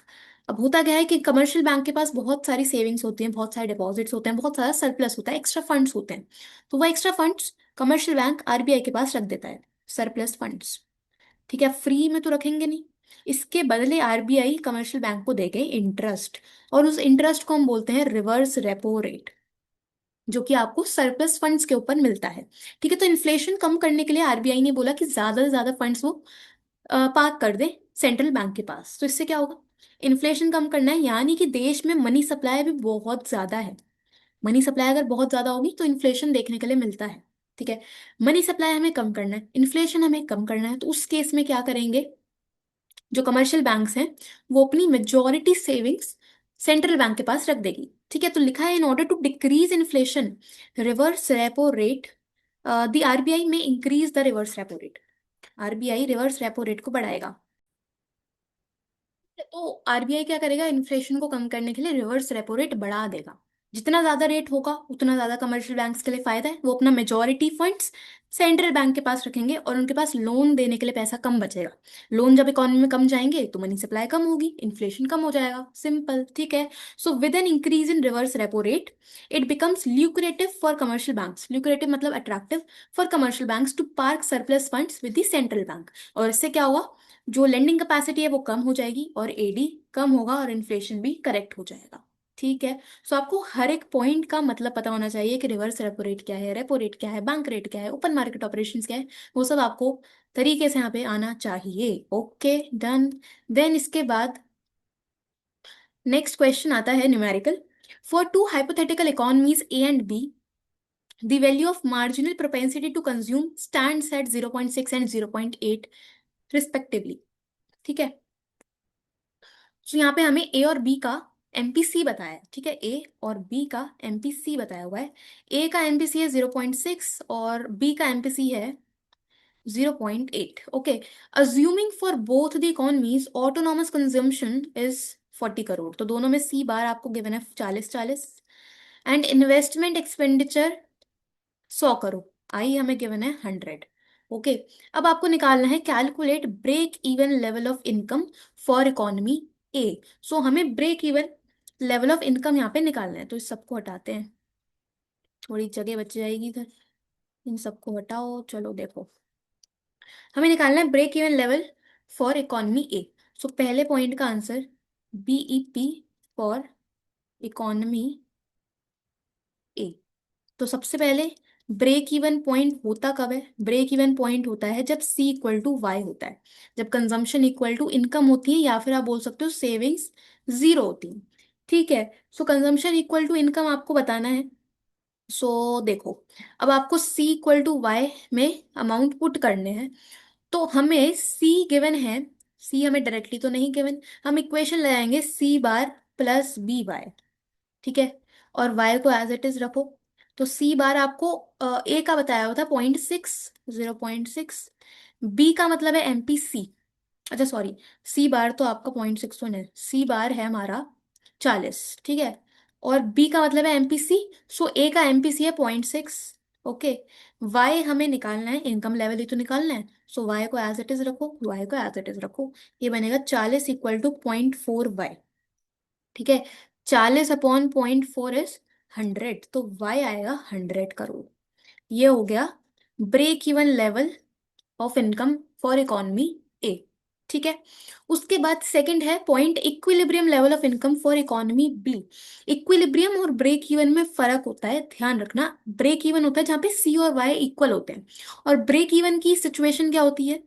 अब होता क्या है कि कमर्शियल बैंक के पास बहुत सारी सेविंग्स होती हैं, बहुत सारे डिपॉजिट्स होते हैं, बहुत सारा सरप्लस होता है, एक्स्ट्रा फंड्स होते हैं। तो वो extra funds commercial bank RBI के पास रख देता है, सरप्लस फंड्स। ठीक है, फ्री में तो रखेंगे नहीं, इसके बदले आरबीआई कमर्शियल बैंक को देंगे इंटरेस्ट, और उस इंटरेस्ट को हम बोलते हैं रिवर्स रेपो रेट, जो कि आपको सरप्लस फंड्स के ऊपर मिलता है। ठीक है, तो इन्फ्लेशन कम करने के लिए आरबीआई ने बोला कि ज्यादा से ज्यादा फंड्स वो पार्क कर दे सेंट्रल बैंक के पास। तो इससे क्या होगा, इन्फ्लेशन कम करना है, यानी कि देश में मनी सप्लाई भी बहुत ज्यादा है। मनी सप्लाई अगर बहुत ज्यादा होगी तो इन्फ्लेशन देखने के लिए मिलता है। ठीक है, मनी सप्लाई हमें कम करना है, इन्फ्लेशन हमें कम करना है, तो उस केस में क्या करेंगे, जो कमर्शियल बैंक्स हैं वो अपनी मेजॉरिटी सेविंग्स सेंट्रल बैंक के पास रख देगी। ठीक है, तो लिखा है in order to decrease inflation reverse repo rate, the RBI may increase the reverse repo rate. RBI reverse repo rate को बढ़ाएगा। तो आरबीआई क्या करेगा, इन्फ्लेशन को कम करने के लिए रिवर्स रेपो रेट बढ़ा देगा। जितना ज्यादा रेट होगा उतना ज्यादा कमर्शियल बैंक्स के लिए फायदा है, वो अपना मेजॉरिटी फंड्स सेंट्रल बैंक के पास रखेंगे और उनके पास लोन देने के लिए पैसा कम बचेगा। लोन जब इकोनॉमी में कम जाएंगे तो मनी सप्लाई कम होगी, इन्फ्लेशन कम हो जाएगा, सिंपल। ठीक है, so with an increase in reverse repo rate it becomes lucrative for commercial banks, lucrative मतलब attractive for commercial banks to park surplus funds with the central bank. और इससे क्या होगा, जो लेंडिंग कैपेसिटी है वो कम हो जाएगी और एडी कम होगा और इन्फ्लेशन भी करेक्ट हो जाएगा। ठीक है, सो आपको हर एक पॉइंट का मतलब पता होना चाहिए कि रिवर्स रेपो रेट क्या है, रेपो रेट क्या है, बैंक रेट क्या है, ओपन मार्केट ऑपरेशंस क्या है, वो सब आपको तरीके से यहाँ पे आना चाहिए। Okay, done. देन इसके बाद नेक्स्ट क्वेश्चन आता है numerical. For two hypothetical economies A and B the value of marginal propensity to consume stands at 0.6 and 0.8 respectively. ठीक है, तो यहाँ पे हमें ए और बी का एमपीसी बताया है। ठीक है, ए और बी का एमपीसी बताया हुआ है। ए का एमपीसी है 0.6 और बी का एमपीसी है 0.8। Okay, assuming for both the economies autonomous consumption is 40 crore, तो दोनों में सी बार आपको गिवन है 40-40, and investment expenditure 100 crore, I हमें गिवन है 100। ओके, अब आपको निकालना है calculate break even level of income for economy A. So हमें break even level of income यहाँ पे निकालना है, तो इस सबको हटाते हैं, थोड़ी जगह बच जाएगी इधर। इन सबको हटाओ, चलो देखो, हमें निकालना है break even level for economy A. So पहले पॉइंट का answer BEP for economy A. तो सबसे पहले ब्रेक इवन पॉइंट होता कब है, ब्रेक इवन पॉइंट होता है जब सी इक्वल टू वाई होता है, जब कंजम्पशन इक्वल टू इनकम होती है, या फिर आप बोल सकते हो सेविंग्स जीरो होती है। ठीक है, सो कंजम्पशन इक्वल टू इनकम आपको बताना है। सो देखो, अब आपको सी इक्वल टू वाई में अमाउंट पुट करने हैं। तो हमें सी गिवन है, सी हमें डायरेक्टली तो नहीं गिवन, हम इक्वेशन लगाएंगे सी बार प्लस बी वाई। ठीक है, और y को एज इट इज रखो। तो c बार आपको a का बताया हुआ था 0.6, 0.6। b का मतलब है एमपीसी, अच्छा सॉरी, c बार तो आपका 0.61 है, c बार है हमारा 40। ठीक है, और b का मतलब है एमपीसी, सो a का एमपीसी है 0.6। ओके, y हमें निकालना है, इनकम लेवल ही तो निकालना है, सो y को एज इट इज रखो, y को एज इट इज रखो। ये बनेगा 40 इक्वल टू 0.4y। ठीक है, 40/0.4 इज 100, तो y आएगा 100 करोड़। ये हो गया break even level of income for economy A. ठीक है। उसके बाद सेकंड है point equilibrium level of income for economy B. Equilibrium और ब्रेक इवन में फर्क होता है, ध्यान रखना। ब्रेक इवन होता है जहाँ पे सी और वाई इक्वल होते हैं, और ब्रेक इवन की सिचुएशन क्या होती है,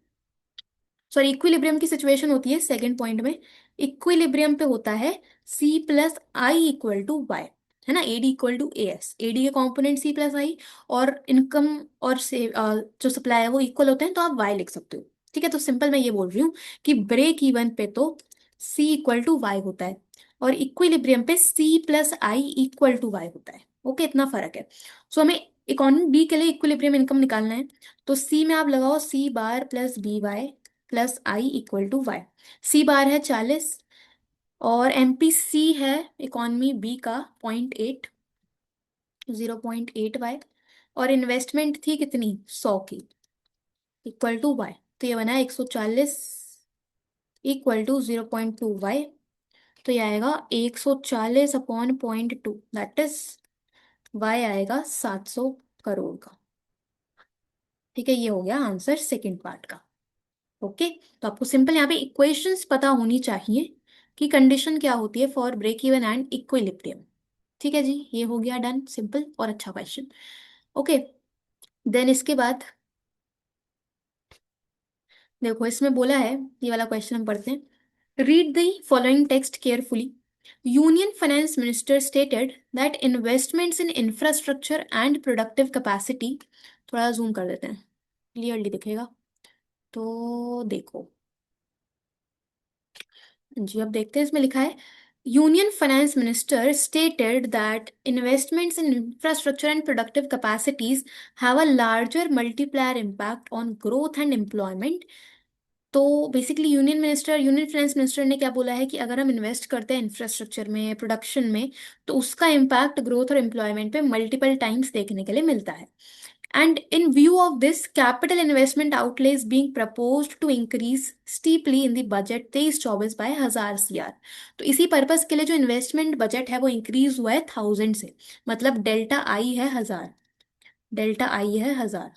सॉरी इक्विलिब्रियम की सिचुएशन होती है सेकंड पॉइंट में। इक्विलिब्रियम पे होता है C plus I equal to Y, है ना, AD equal to A S, AD के कॉम्पोनेंट सी प्लस आई, और इनकम और से जो सप्लाई है वो इक्वल होते हैं, तो आप वाई लिख सकते हो। ठीक है, तो सिंपल मैं ये बोल रही हूँ कि ब्रेक इवन पे तो सी इक्वल टू वाई होता है, और इक्विलिब्रियम पे C plus I equal to Y होता है। ओके, इतना फर्क है। सो हमें इकोनॉमी बी के लिए इक्विलिब्रियम इनकम निकालना है, तो सी में आप लगाओ C bar plus B Y plus I equal to Y. C bar है 40, और एमपीसी है इकॉनमी बी का 0.8, 0.8 वाई, और इन्वेस्टमेंट थी कितनी 100 की, इक्वल टू वाई। तो ये बना है 140 इक्वल टू 0.2 वाई। तो ये आएगा 140 अपॉन 0.2, दैट इज वाई आएगा 700 करोड़ का। ठीक है, ये हो गया आंसर सेकेंड पार्ट का। ओके, तो आपको सिंपल यहाँ पे इक्वेशंस पता होनी चाहिए कि कंडीशन क्या होती है for break even and equilibrium. ठीक है जी, ये हो गया डन, सिंपल और अच्छा क्वेश्चन। ओके, देन इसके बाद देखो इसमें बोला है, ये वाला क्वेश्चन हम पढ़ते हैं। Read the following text carefully. Union finance minister stated that investments in infrastructure and productive capacity, थोड़ा जूम कर देते हैं क्लियरली दिखेगा, तो देखो जी, अब देखते हैं इसमें लिखा है union finance minister stated that investments in infrastructure and productive capacities have a larger multiplier impact on growth and employment. तो बेसिकली यूनियन फाइनेंस मिनिस्टर ने क्या बोला है कि अगर हम इन्वेस्ट करते हैं इंफ्रास्ट्रक्चर में, प्रोडक्शन में, तो उसका इम्पैक्ट ग्रोथ और एम्प्लॉयमेंट पे मल्टीपल टाइम्स देखने के लिए मिलता है। And in view of this, capital investment outlay is being proposed to increase steeply in the budget 23-24 by 1000 CR। तो इसी पर्पस के लिए जो इन्वेस्टमेंट बजट है वो इंक्रीज हुआ है 1000 से, मतलब डेल्टा आई है 1000, डेल्टा आई है 1000।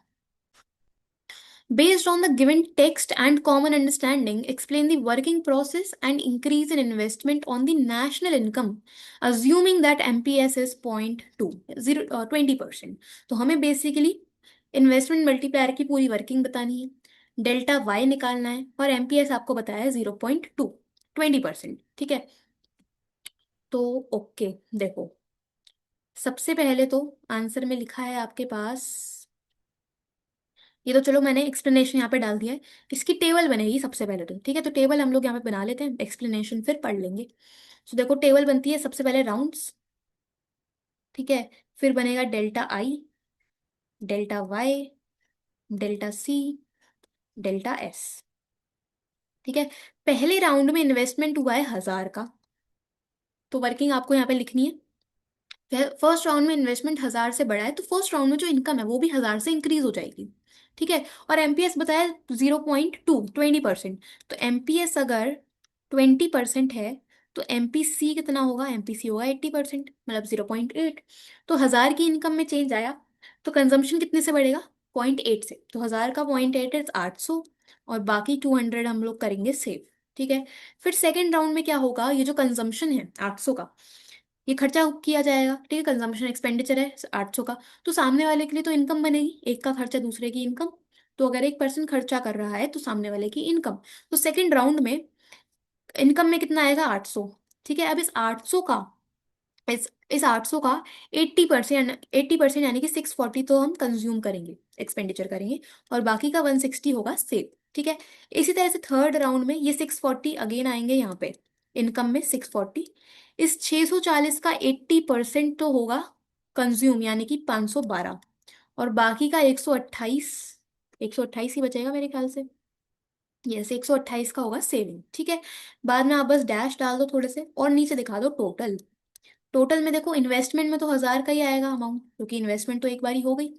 Based on the given text and common understanding, explain the working process and increase in investment on the national income, assuming that MPS is 0.20%। तो हमें बेसिकली इन्वेस्टमेंट मल्टीप्लायर की पूरी वर्किंग बतानी है, डेल्टा वाई निकालना है, और एमपीएस आपको बताया है 0.2, 20%। ठीक है, तो ओके देखो, सबसे पहले तो आंसर में लिखा है आपके पास, ये तो चलो मैंने एक्सप्लेनेशन यहाँ पे डाल दिया है, इसकी टेबल बनेगी सबसे पहले तो। ठीक है, तो टेबल हम लोग यहाँ पे बना लेते हैं, एक्सप्लेनेशन फिर पढ़ लेंगे। तो देखो टेबल बनती है सबसे पहले राउंड्स, ठीक है, फिर बनेगा delta I, delta Y, delta C, delta S. ठीक है, पहले राउंड में इन्वेस्टमेंट हुआ है 1000 का, तो वर्किंग आपको यहाँ पे लिखनी है। फर्स्ट राउंड में इन्वेस्टमेंट 1000 से बढ़ा है, तो फर्स्ट राउंड में जो इनकम है वो भी 1000 से इंक्रीज हो जाएगी। ठीक है, और एमपीएस बताया 0.2, 20%। तो एमपीएस अगर 20% है, तो एमपीसी कितना होगा, एमपीसी होगा 80%, मतलब 0.8। तो 1000 की इनकम में चेंज आया, तो कंजम्पशन कितने से बढ़ेगा, 0.8 से। तो 1000 का 0.8 है 800, और बाकी 200 हम लोग करेंगे सेव। ठीक है, फिर सेकेंड राउंड में क्या होगा, ये जो कंजम्पशन है 800 का, ये खर्चा किया जाएगा। ठीक है, कंजम्पशन एक्सपेंडिचर है 800 का, तो सामने वाले के लिए तो इनकम बनेगी, एक का खर्चा दूसरे की इनकम। तो अगर एक पर्सन खर्चा कर रहा है तो सामने वाले की इनकम, तो सेकंड राउंड में इनकम में कितना आएगा 800। ठीक है, अब इस 800 का, इस 800 का 80%, 80% यानी कि 640 तो हम कंज्यूम करेंगे, एक्सपेंडिचर करेंगे, और बाकी का 160 होगा सेव। ठीक है, इसी तरह से थर्ड राउंड में ये 640 अगेन आएंगे यहाँ पे, इनकम में 640, इस 640 का 80% तो होगा कंज्यूम, यानी कि 512, और बाकी का 128, 128 ही बचेगा मेरे ख्याल से, यस 128 का होगा सेविंग। ठीक है, बाद में आप बस डैश डाल दो थोड़े से, और नीचे दिखा दो टोटल। टोटल में देखो इन्वेस्टमेंट में तो 1000 का ही आएगा अमाउंट, क्योंकि इन्वेस्टमेंट तो एक बार ही हो गई।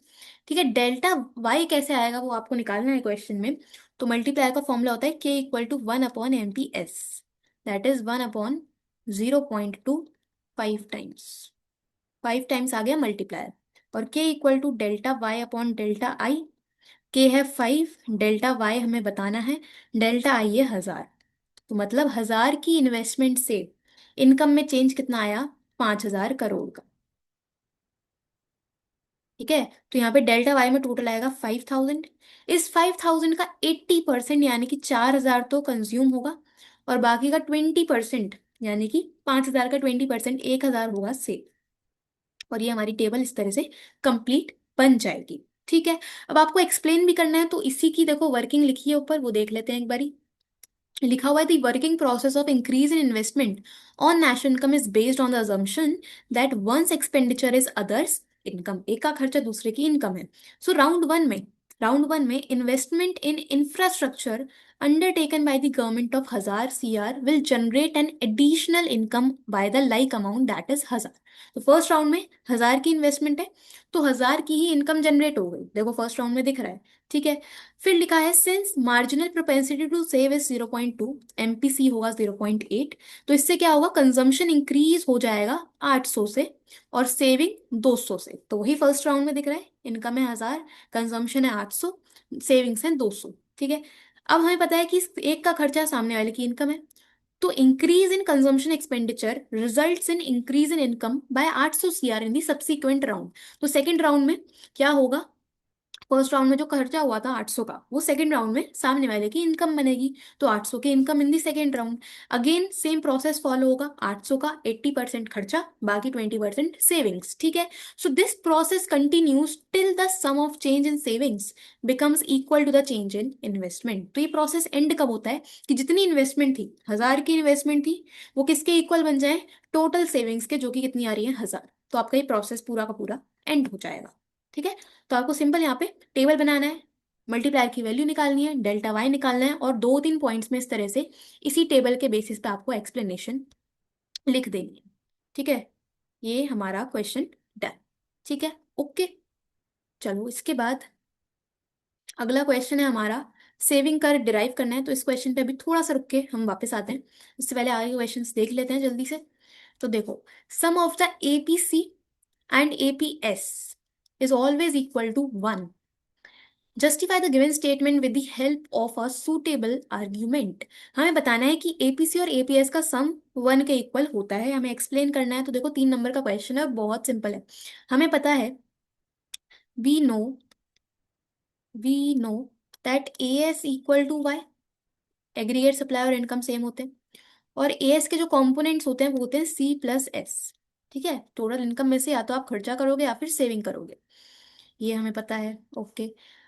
ठीक है, डेल्टा वाई कैसे आएगा वो आपको निकालना है क्वेश्चन में। तो मल्टीप्लायर का फॉर्मूला होता है K equal to 1/MP S, that is 1/0.2, 5 times, 5 times आ गया मल्टीप्लायर, और K equal to delta Y upon delta I, K है 5, डेल्टा वाई हमें बताना है, डेल्टा आई है 1000। तो मतलब 1000 की इन्वेस्टमेंट से इनकम में चेंज कितना आया, 5000 करोड़ का। ठीक है। तो यहाँ पे डेल्टा वाई में टोटल आएगा 5000। इस 5000 का 80% यानी कि 4000 तो कंज्यूम होगा, और बाकी का 20% यानी कि 5000 का 20% 1000 होगा सेव। और ये हमारी टेबल इस तरह से कंप्लीट बन जाएगी। ठीक है। अब आपको एक्सप्लेन भी करना है, तो इसी की देखो वर्किंग लिखी है ऊपर, वो देख लेते हैं एक बारी। लिखा हुआ है the working process of increase in investment on national income is based on the assumption that one's expenditure is others income. एक का खर्चा दूसरे की इनकम है। सो राउंड वन में investment in infrastructure undertaken by the government of 1000 CR will generate an additional income by the like amount that is 1000। तो first round में 1000 की इन्वेस्टमेंट है, तो 1000 की ही इनकम जनरेट हो गई, देखो फर्स्ट राउंड में दिख रहा है। ठीक है। फिर लिखा है since marginal propensity to save is 0.2, MPC होगा 0.8, तो इससे क्या होगा, कंजम्पशन इंक्रीज हो जाएगा 800 से और सेविंग 200 से। तो वही फर्स्ट राउंड में दिख रहा है, इनकम है 1000, कंजम्पशन है 800, सेविंग्स है 200। ठीक है। अब हमें पता है कि इस एक का खर्चा सामने वाले की इनकम है, तो increase in consumption expenditure results in increase in income by 800 CR in the subsequent round. तो सेकंड राउंड में क्या होगा, फर्स्ट राउंड में जो खर्चा हुआ था 800 का, वो सेकंड राउंड में सामने वाले की इनकम बनेगी, तो 800 की income in the second round. Again same process follow होगा, 800 का 80% खर्चा, बाकी 20% सेविंग्स। ठीक है। So this process continues till the sum of change in savings becomes equal to the change in investment. तो ये प्रोसेस एंड कब होता है, कि जितनी इन्वेस्टमेंट थी, 1000 की इन्वेस्टमेंट थी, वो किसके इक्वल बन जाए, टोटल सेविंग्स के, जो कि कितनी आ रही है 1000। तो आपका ये प्रोसेस पूरा का पूरा एंड हो जाएगा। ठीक है। तो आपको सिंपल यहाँ पे टेबल बनाना है, मल्टीप्लायर की वैल्यू निकालनी है, डेल्टा वाई निकालना है, और दो तीन पॉइंट्स में इस तरह से इसी टेबल के बेसिस पे आपको एक्सप्लेनेशन लिख देनी है। ठीक है। ये हमारा क्वेश्चन डन। ठीक है। ओके। चलो इसके बाद अगला क्वेश्चन है हमारा, सेविंग कर डिराइव करना है। तो इस क्वेश्चन पे अभी थोड़ा सा रुक के हम वापस आते हैं, उससे पहले आगे क्वेश्चन देख लेते हैं जल्दी से। तो देखो, sum of the APC and APS is always equal to 1। Justify the given statement with the help of a suitable argument. हमें बताना है कि एपीसी और एपीएस का सम 1 के इक्वल होता है, हमें एक्सप्लेन करना है। तो देखो 3 नंबर का क्वेश्चन है, बहुत सिंपल है। हमें पता है, we know we know that A S equal to Y, aggregate supply और इनकम सेम होते हैं, और ए एस के जो कंपोनेंट्स होते हैं वो होते हैं सी प्लस एस। ठीक है। टोटल इनकम में से या तो आप खर्चा करोगे या फिर सेविंग करोगे, ये हमें पता है। ओके।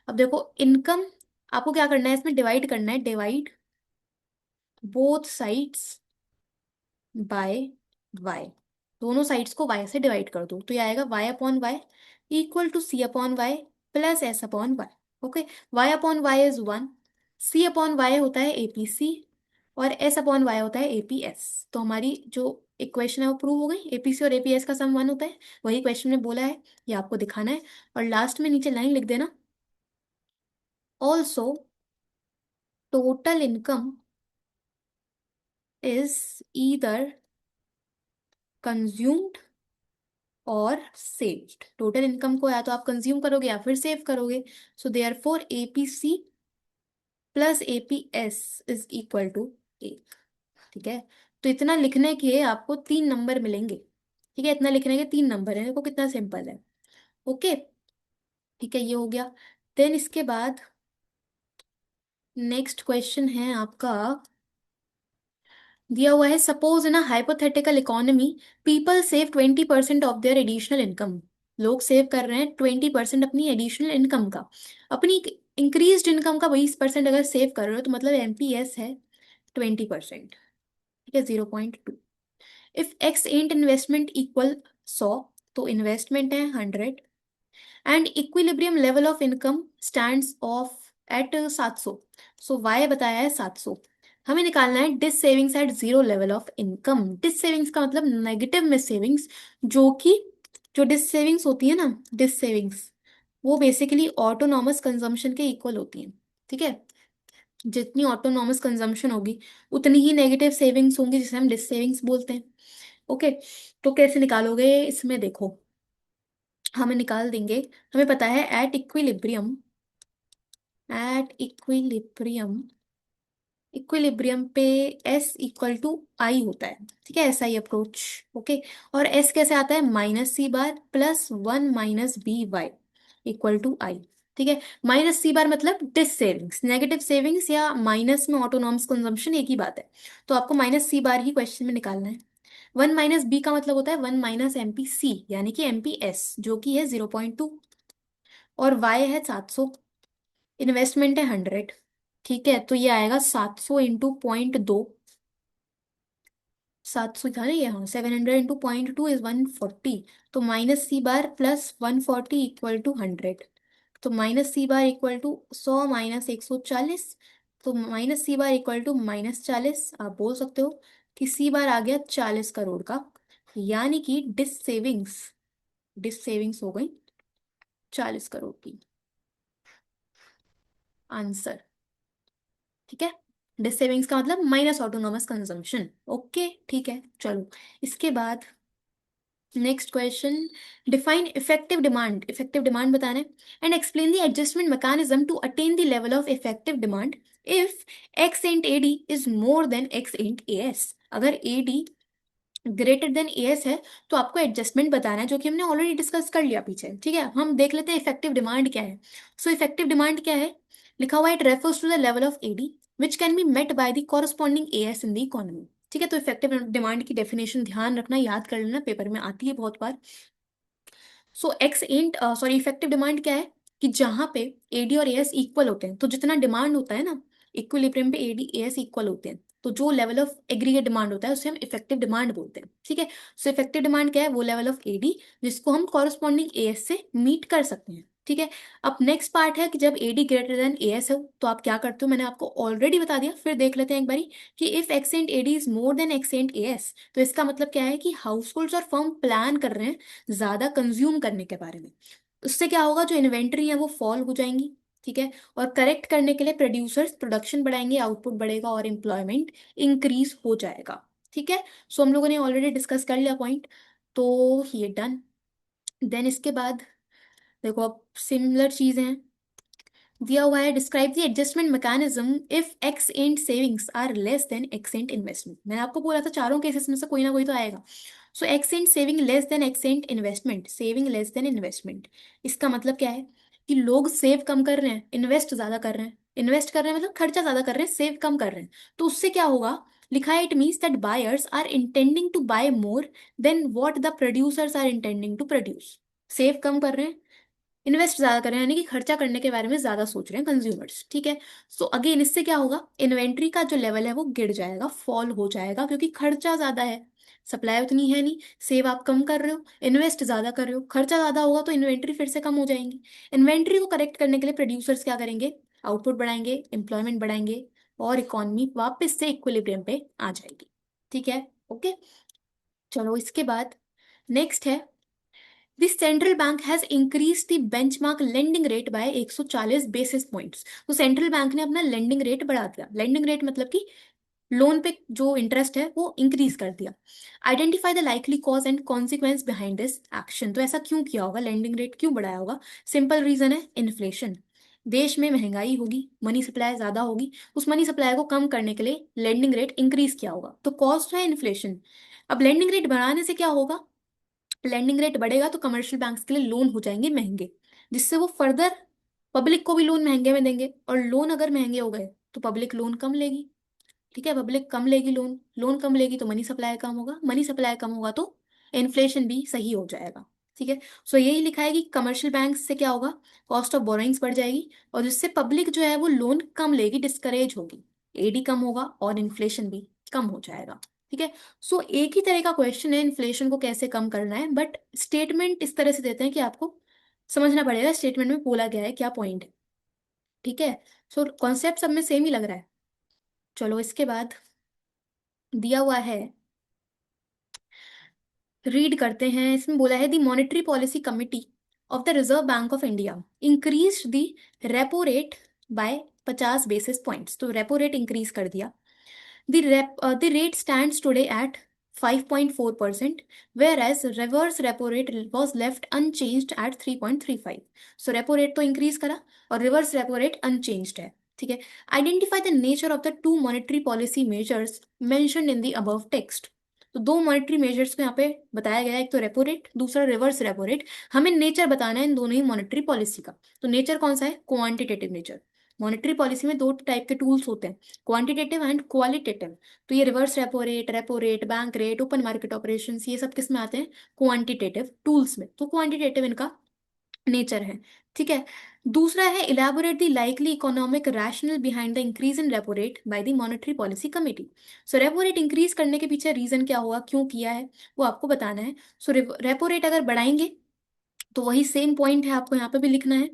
अब देखो इनकम, आपको क्या करना है, इसमें डिवाइड करना है, divide both sides by Y. दोनों साइड्स को वाई से डिवाइड कर दो, तो ये आएगा Y upon Y equal to C upon Y plus S upon Y. Okay. Y upon Y is 1, C upon Y होता है एपीसी, और एस अपॉन वाई होता है एपीएस। तो हमारी जो इक्वेशन है वो प्रूव हो गई, एपीसी और एपीएस का सम 1 होता है, वही क्वेश्चन में बोला है, ये आपको दिखाना है। और लास्ट में नीचे लाइन लिख देना, also total income is either consumed और सेव्ड। टोटल इनकम को या तो आप कंज्यूम करोगे या फिर सेव करोगे। So therefore APC plus APS is equal to 1। ठीक है। तो इतना लिखने के आपको 3 नंबर मिलेंगे। ठीक है। इतना लिखने के 3 नंबर है, देखो कितना सिंपल है। ओके। ठीक है, ये हो गया। देन इसके बाद नेक्स्ट क्वेश्चन है आपका, दिया हुआ है, suppose in a hypothetical economy people save 20% of their additional income. लोग सेव कर रहे हैं 20% अपनी एडिशनल इनकम का, अपनी इंक्रीज्ड इनकम का 20% अगर सेव कर रहे हो, तो मतलब एमपीएस है 20%। ठीक है, 0.2। If ex ante investment equal 100, तो इन्वेस्टमेंट है 100, and equilibrium level of income stands of at 700। सो वाई बताया है 700। हमें निकालना है dissavings at zero level of income. Dissavings का मतलब नेगेटिव में सेविंग्स, जो कि जो डिस सेविंग्स होती है ना, डिस सेविंग्स वो बेसिकली ऑटोनॉमस कंजम्पशन के इक्वल होती हैं। ठीक है। जितनी ऑटोनॉमस कंजम्पशन होगी उतनी ही नेगेटिव सेविंग्स होंगी, जिसे हम डिस सेविंग्स बोलते हैं। ओके। तो कैसे निकालोगे इसमें, देखो हमें निकाल देंगे, हमें पता है at equilibrium at equilibrium, equilibrium पे एस इक्वल टू आई होता है, ठीक है, एस आई अप्रोच। ओके, और एस कैसे आता है, minus C bar plus one minus B Y equal to I. ठीक है, माइनस सी बार मतलब डिस सेविंग्स, नेगेटिव सेविंग्स या माइनस में ऑटोनॉमस कंजम्पशन एक ही बात है, तो आपको माइनस सी बार ही क्वेश्चन में निकालना है। वन माइनस बी का मतलब होता है one minus M P C, यानी कि एम पी एस जो कि है 0.2, और वाई है 700, इन्वेस्टमेंट है 100। ठीक है, तो ये आएगा 700 इंटू 0.2, 700 था ना ये, हाँ, 700 इंटू 0.2 इज 140। तो minus C bar plus 140 equal to 100। तो minus C bar equal to 100 minus 140, तो minus C bar equal to -40। आप बोल सकते हो कि सी बार आ गया 40 करोड़ का, यानी कि डिस सेविंग्स हो गई 40 करोड़ की, आंसर। ठीक है, डिस सेविंग्स का मतलब माइनस ऑटोनॉमस कंजम्पशन। ओके, ठीक है, चलो इसके बाद next question, define effective demand, effective demand बताना है, and explain the adjustment mechanism to attain the level of effective demand if ex ante A D is more than ex ante A S. अगर A D greater than S है तो आपको adjustment बताना है, जो कि हमने ऑलरेडी डिस्कस कर लिया पीछे। ठीक है, हम देख लेते हैं इफेक्टिव डिमांड क्या है। सो इफेक्टिव डिमांड क्या है, लिखा हुआ है it refers to the level of AD which can be met by the corresponding AS in the economy. ठीक है, तो इफेक्टिव डिमांड की डेफिनेशन ध्यान रखना, याद कर लेना, पेपर में आती है बहुत बार। So ex ante sorry effective demand क्या है कि जहां पे एडी और एएस इक्वल होते हैं, तो जितना डिमांड होता है ना, इक्विलिब्रियम पे एडी एएस इक्वल होते हैं, तो जो लेवल ऑफ एग्रीगेट डिमांड होता है उसे हम इफेक्टिव डिमांड बोलते हैं। ठीक है, सो इफेक्टिव डिमांड क्या है, वो लेवल ऑफ एडी जिसको हम कॉरस्पॉन्डिंग एएस से मीट कर सकते हैं। ठीक है, अब नेक्स्ट पार्ट है कि जब एडी ग्रेटर देन एएस हो तो आप क्या करते हो, मैंने आपको ऑलरेडी बता दिया, फिर देख लेते हैं एक बारी कि if accent AD is more than accent AS, तो इसका मतलब क्या है कि हाउस होल्ड्स और फर्म प्लान कर रहे हैं ज्यादा कंज्यूम करने के बारे में। उससे क्या होगा, जो इन्वेंट्री है वो फॉल हो जाएंगी। ठीक है, और करेक्ट करने के लिए प्रोड्यूसर्स प्रोडक्शन बढ़ाएंगे, आउटपुट बढ़ेगा और एम्प्लॉयमेंट इंक्रीज हो जाएगा। ठीक है, सो हम लोगों ने ऑलरेडी डिस्कस कर लिया पॉइंट, तो ये डन। देन इसके बाद देखो, अब सिमिलर चीजें हैं, दिया हुआ है describe the adjustment mechanism if ex and savings are less than ex ante investment. मैंने आपको बोला था चारों केसेस में से कोई ना कोई तो आएगा। So x ante saving less than ex ante investment, saving less than investment, इसका मतलब क्या है कि लोग सेव कम कर रहे हैं, इन्वेस्ट ज्यादा कर रहे हैं, इन्वेस्ट कर रहे हैं मतलब खर्चा ज्यादा कर रहे हैं, सेव कम कर रहे हैं, तो उससे क्या होगा, लिखा है it means that buyers are intending to buy more than what the producers are intending to produce. Save कम कर रहे हैं, इन्वेस्ट ज्यादा कर रहे हैं, यानी कि खर्चा करने के बारे में ज्यादा सोच रहे हैं कंज्यूमर्स। ठीक है, सो अगेन इससे क्या होगा, इन्वेंट्री का जो लेवल है वो गिर जाएगा, फॉल हो जाएगा, क्योंकि खर्चा ज्यादा है, सप्लाई उतनी है नहीं, सेव आप कम कर रहे हो, इन्वेस्ट ज्यादा कर रहे हो, खर्चा ज्यादा होगा तो इन्वेंट्री फिर से कम हो जाएंगी। इन्वेंट्री को करेक्ट करने के लिए प्रोड्यूसर्स क्या करेंगे, आउटपुट बढ़ाएंगे, एम्प्लॉयमेंट बढ़ाएंगे, और इकोनॉमी वापस से इक्विलिब्रियम पे आ जाएगी। ठीक है, ओके, चलो इसके बाद नेक्स्ट है, The central bank has increased the benchmark lending rate by 140 basis points। तो सेंट्रल बैंक ने अपना लेंडिंग रेट बढ़ा दिया, लेंडिंग रेट मतलब कि लोन पे जो इंटरेस्ट है वो इंक्रीज कर दिया। Identify the likely cause and consequence behind this action. तो ऐसा क्यों किया होगा, लेंडिंग रेट क्यों बढ़ाया होगा, सिंपल रीजन है इन्फ्लेशन। देश में महंगाई होगी, मनी सप्लाई ज्यादा होगी, उस मनी सप्लाई को कम करने के लिए लेंडिंग रेट इंक्रीज किया होगा, तो कॉस्ट है इन्फ्लेशन। अब लेंडिंग रेट बढ़ाने से क्या होगा, लेंडिंग रेट बढ़ेगा तो कमर्शियल बैंक्स के लिए लोन हो जाएंगे महंगे, जिससे वो फर्दर पब्लिक को भी लोन महंगे में देंगे, और लोन अगर महंगे हो गए तो पब्लिक लोन कम लेगी। ठीक है, पब्लिक कम लेगी लोन, लोन कम लेगी तो मनी सप्लाई कम होगा, मनी सप्लाई कम होगा तो इन्फ्लेशन भी सही हो जाएगा। ठीक है, सो यही लिखा है कि कमर्शियल बैंक से क्या होगा, कॉस्ट ऑफ बोरोइंग्स बढ़ जाएगी, और जिससे पब्लिक जो है वो लोन कम लेगी, डिस्करेज होगी, एडी कम होगा और इन्फ्लेशन भी कम हो जाएगा। ठीक है, सो एक ही तरह का क्वेश्चन है, इन्फ्लेशन को कैसे कम करना है, बट स्टेटमेंट इस तरह से देते हैं कि आपको समझना पड़ेगा स्टेटमेंट में बोला गया है क्या पॉइंट है। ठीक है, सो कॉन्सेप्ट सब में सेम ही लग रहा है। चलो इसके बाद दिया हुआ है, रीड करते हैं, इसमें बोला है the monetary policy committee of the reserve bank of India increase the repo rate by 50 basis points. तो रेपो रेट इंक्रीज कर दिया, the rate stands today at 5.4%, whereas reverse repo rate was left unchanged at 3.35. So repo rate तो increase करा और reverse repo rate unchanged है। ठीक है। Identify the nature of the two monetary policy measures mentioned in the above text. तो दो monetary measures को यहाँ पे बताया गया है, एक तो रेपो रेट, दूसरा रिवर्स रेपो रेट। हमें नेचर बताना है इन दोनों ही मॉनेटरी पॉलिसी का। तो नेचर कौन सा है? Quantitative nature. मॉनेटरी पॉलिसी में दो टाइप के टूल्स होते हैं, क्वांटिटेटिव एंड क्वालिटेटिव। तो ये reverse repo rate, bank rate, open market operations, ये सब किस में आते हैं? क्वांटिटेटिव टूल्स में। तो क्वांटिटेटिव इनका नेचर है। ठीक है। दूसरा है elaborate the likely economic rational behind the increase in repo rate by the monetary policy committee. So repo rate increase करने के पीछे रीजन क्या हुआ, क्यों किया है, वो आपको बताना है। सो रेपो रेट अगर बढ़ाएंगे तो वही सेम पॉइंट है, आपको यहाँ पे भी लिखना है।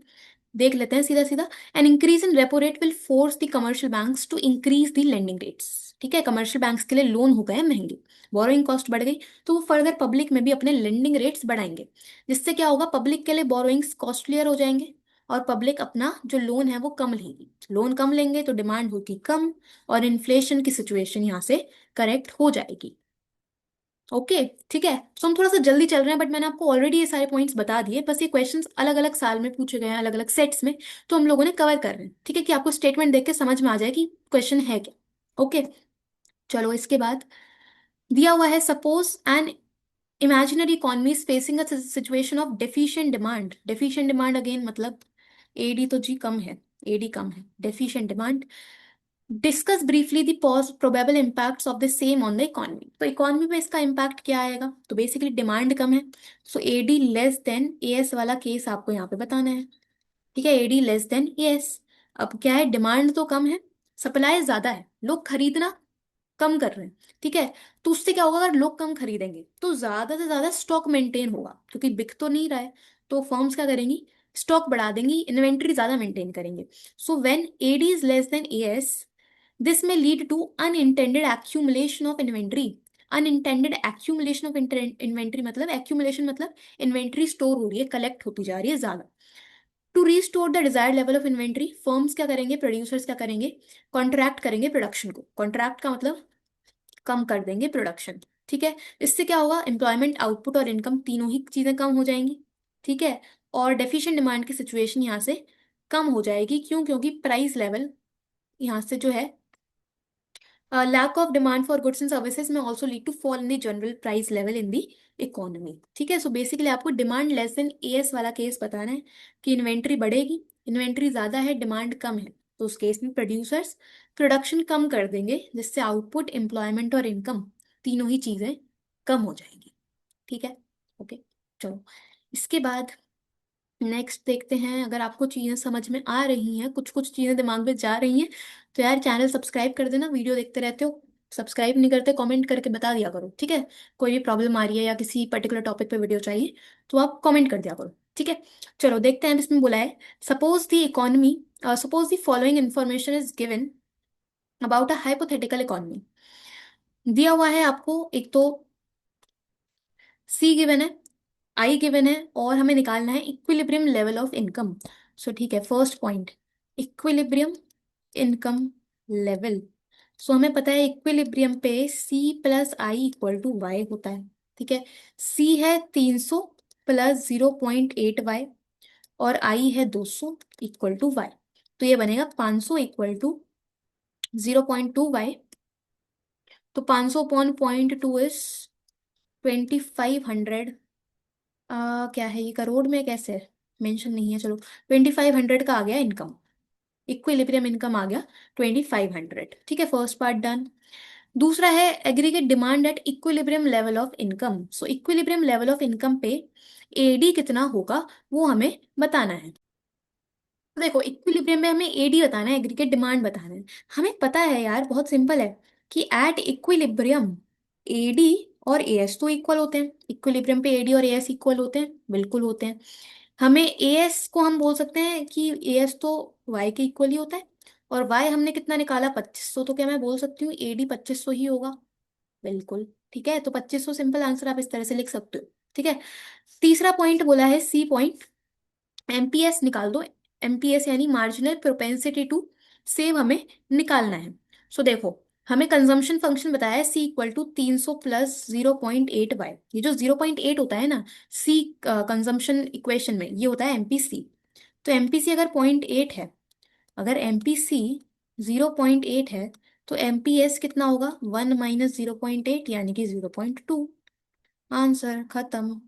देख लेते हैं सीधा सीधा। An increase in repo rate will force the commercial banks to increase the lending rates. ठीक है, कमर्शियल बैंक्स के लिए लोन हो गए महंगे, बोरोइंग कॉस्ट बढ़ गई, तो वो फर्दर पब्लिक में भी अपने लेंडिंग रेट्स बढ़ाएंगे, जिससे क्या होगा, पब्लिक के लिए बोरोइंग्स कॉस्टलियर हो जाएंगे और पब्लिक अपना जो लोन है वो कम लेगी। लोन कम लेंगे तो डिमांड होगी कम और इन्फ्लेशन की सिचुएशन यहाँ से करेक्ट हो जाएगी। ओके। ठीक है। तो हम थोड़ा सा जल्दी चल रहे हैं, बट मैंने आपको ऑलरेडी ये सारे पॉइंट्स बता दिए, बस ये क्वेश्चंस अलग अलग साल में पूछे गए हैं, अलग अलग सेट्स में, तो हम लोगों ने कवर कर रहे हैं। ठीक है, कि आपको स्टेटमेंट देख के समझ में आ जाए कि क्वेश्चन है क्या। ओके। चलो इसके बाद दिया हुआ है, suppose an imaginary economy is facing a situation of deficient demand. Deficient demand again मतलब एडी तो जी कम है, एडी कम है, deficient demand. Discuss briefly the probable impacts of the same on the economy. तो इकोनॉमी पे इसका इम्पैक्ट क्या आएगा, तो बेसिकली डिमांड कम है, सो एडी लेस देन एएस वाला केस आपको यहाँ पे बताना है। ठीक है, एडी लेस देन एएस। अब क्या है, डिमांड तो कम है, सप्लाई ज्यादा है, लोग खरीदना कम कर रहे हैं। ठीक है। तो उससे क्या होगा, अगर लोग कम खरीदेंगे तो ज्यादा से ज्यादा स्टॉक मेंटेन होगा, क्योंकि बिक तो नहीं रहा है, तो फर्म्स क्या करेंगी, स्टॉक बढ़ा देंगी, इन्वेंट्री ज्यादा मेंटेन करेंगे। So when AD is less than AS, this may lead to unintended accumulation of inventory. Unintended accumulation of inventory मतलब, एक्यूमुलेशन मतलब इन्वेंट्री स्टोर हो रही है, कलेक्ट होती जा रही है ज्यादा। To restore the desired level of inventory, firms क्या करेंगे, प्रोड्यूसर्स क्या करेंगे, कॉन्ट्रैक्ट करेंगे प्रोडक्शन को। कॉन्ट्रैक्ट का मतलब कम कर देंगे प्रोडक्शन। ठीक है। इससे क्या होगा, एम्प्लॉयमेंट, आउटपुट और इनकम तीनों ही चीजें कम हो जाएंगी। ठीक है। और डेफिशिएंट डिमांड की सिचुएशन यहाँ से कम हो जाएगी, क्यों, क्योंकि प्राइस लेवल यहाँ से जो है, lack of demand for goods and services may also lead to fall in the general price level in the economy. ठीक है। सो बेसिकली आपको डिमांड लेस देन एएस वाला केस बताना है, कि इन्वेंट्री बढ़ेगी, इन्वेंट्री ज्यादा है, डिमांड कम है, तो उस केस में प्रोड्यूसर्स प्रोडक्शन कम कर देंगे, जिससे आउटपुट, एम्प्लॉयमेंट और इनकम तीनों ही चीजें कम हो जाएंगी। ठीक है। ओके। चलो इसके बाद नेक्स्ट देखते हैं। अगर आपको चीज़ें समझ में आ रही हैं, कुछ कुछ चीज़ें दिमाग में जा रही हैं, तो यार चैनल सब्सक्राइब कर देना। वीडियो देखते रहते हो, सब्सक्राइब नहीं करते, कमेंट करके बता दिया करो। ठीक है। कोई भी प्रॉब्लम आ रही है या किसी पर्टिकुलर टॉपिक पे वीडियो चाहिए तो आप कमेंट कर दिया करो। ठीक है। चलो देखते हैं, इसमें बोला है, suppose the economy, suppose the following information is given about a hypothetical economy. दिया हुआ है आपको, एक तो सी गिवन है, आई गिवन है, और हमें निकालना है equilibrium level of income. So ठीक है, first point, equilibrium income level. So हमें पता है इक्विलिब्रियम पे C plus I equal to Y होता है। ठीक है। सी है 300 प्लस 0.8 वाई, और आई है 200 इक्वल टू वाई। तो ये बनेगा 500 इक्वल टू 0.2 वाई। तो 500 अपॉन 0.2 इज 2500। क्या है ये, करोड़ में कैसे मेंशन नहीं है, चलो 2500 का आ गया इनकम, इक्विलिब्रियम इनकम आ गया 2500। ठीक है, फर्स्ट पार्ट डन। दूसरा है aggregate demand at equilibrium level of income. So equilibrium level of income पे एडी कितना होगा वो हमें बताना है। तो देखो, इक्विलिब्रियम में हमें एडी बताना है, एग्रीगेट डिमांड बताना है। हमें पता है यार, बहुत सिंपल है, कि एट इक्विलिब्रियम एडी और एएस तो इक्वल होते हैं। इक्विलिब्रियम पे एडी और एएस इक्वल होते हैं, बिल्कुल होते हैं। हमें एएस को हम बोल सकते हैं कि एएस तो वाई के इक्वल ही होता है, और वाई हमने कितना निकाला, 2500, तो क्या मैं बोल सकती हूँ एडी 2500 ही होगा, बिल्कुल। ठीक है, तो 2500 सिंपल आंसर आप इस तरह से लिख सकते हो। ठीक है। तीसरा पॉइंट बोला है, सी पॉइंट, एमपीएस निकाल दो। एमपीएस यानी मार्जिनल प्रोपेंसिटी टू सेव हमें निकालना है। सो देखो, हमें कंजम्पशन फंक्शन बताया है सी इक्वल टू 300 प्लस 0.8 वाई। ये जो 0.8 होता है ना सी कंजम्पशन इक्वेशन में, ये होता है एमपीसी। तो एमपीसी अगर 0.8 है, अगर एमपीसी 0.8 है, तो एमपीएस कितना होगा? 1 - 0.8 यानी कि 0.2। आंसर खत्म।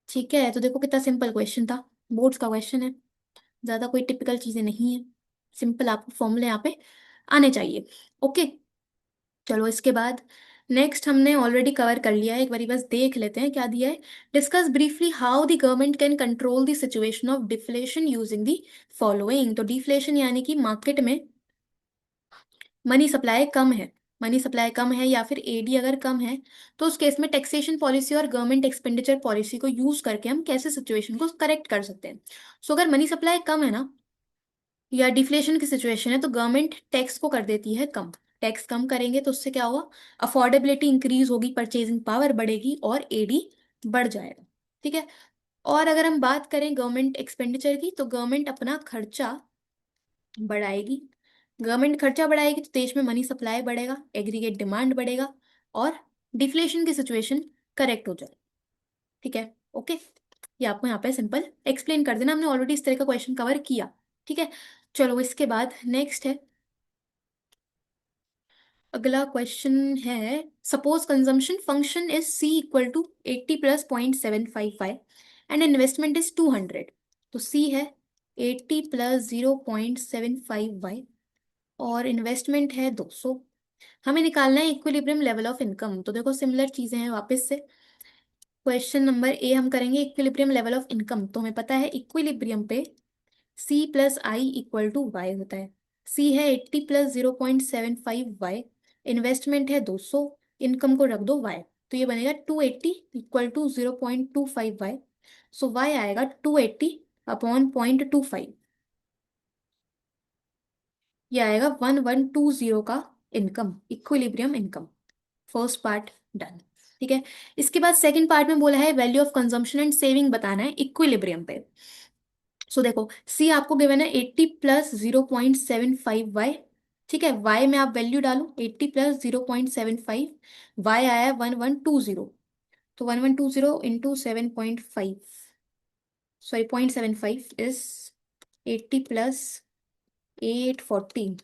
ठीक है, तो देखो कितना सिंपल क्वेश्चन था, बोर्ड्स का क्वेश्चन है, ज्यादा कोई टिपिकल चीजें नहीं है, सिंपल आपको फॉर्मूले यहाँ पे आने चाहिए। ओके, चलो इसके बाद नेक्स्ट हमने ऑलरेडी कवर कर लिया है, एक बारी बस देख लेते हैं क्या दिया है। Discuss briefly how the government can control the situation of deflation using the following. तो डिफ्लेशन यानी कि मार्केट में मनी सप्लाई कम है, मनी सप्लाई कम है या फिर एडी अगर कम है, तो उस केस में टैक्सेशन पॉलिसी और गवर्नमेंट एक्सपेंडिचर पॉलिसी को यूज करके हम कैसे सिचुएशन को करेक्ट कर सकते हैं। सो अगर मनी सप्लाई कम है ना, या डिफ्लेशन की सिचुएशन है, तो गवर्नमेंट टैक्स को कर देती है कम। टैक्स कम करेंगे तो उससे क्या होगा? अफोर्डेबिलिटी इंक्रीज होगी, परचेजिंग पावर बढ़ेगी और एडी बढ़ जाएगा। ठीक है, और अगर हम बात करें गवर्नमेंट एक्सपेंडिचर की, तो गवर्नमेंट अपना खर्चा बढ़ाएगी। गवर्नमेंट खर्चा बढ़ाएगी तो देश में मनी सप्लाई बढ़ेगा, एग्रीगेट डिमांड बढ़ेगा और डिफ्लेशन की सिचुएशन करेक्ट हो जाए। ठीक है, ओके, ये आपको यहाँ पे सिंपल एक्सप्लेन कर देना, हमने ऑलरेडी इस तरह का क्वेश्चन कवर किया। ठीक है, चलो इसके बाद नेक्स्ट है, अगला क्वेश्चन है, suppose consumption function is C equal to 80 plus 0.755 and investment is 200। तो सी है 80 प्लस 0.75 वाई और इन्वेस्टमेंट है 200। हमें निकालना है इक्विलिब्रियम लेवल ऑफ इनकम। तो देखो सिमिलर चीजें हैं वापस से, क्वेश्चन नंबर ए हम करेंगे इक्विलिब्रियम लेवल ऑफ इनकम। तो हमें पता है इक्विलिब्रियम पे C plus I equal to Y होता है। सी है 80 प्लस 0.75 वाई, इन्वेस्टमेंट है 200, इनकम को रख दो वाई, तो ये बनेगा 280 equal to 0.25 Y. So Y आएगा 280 अपॉन 0.25, ये आएगा 1120 का income, equilibrium income. First part done. ठीक है, इसके बाद सेकंड पार्ट में बोला है value of consumption and saving बताना है इक्विलिब्रियम पे। सो देखो सी आपको गिवन है 80 प्लस 0.75 वाई। ठीक है, वाई में आप वैल्यू डालो 80 प्लस 0.75, वाई आया 1120। तो 1120 इंटू 7.5, सॉरी 0.75 इज 80 प्लस 840,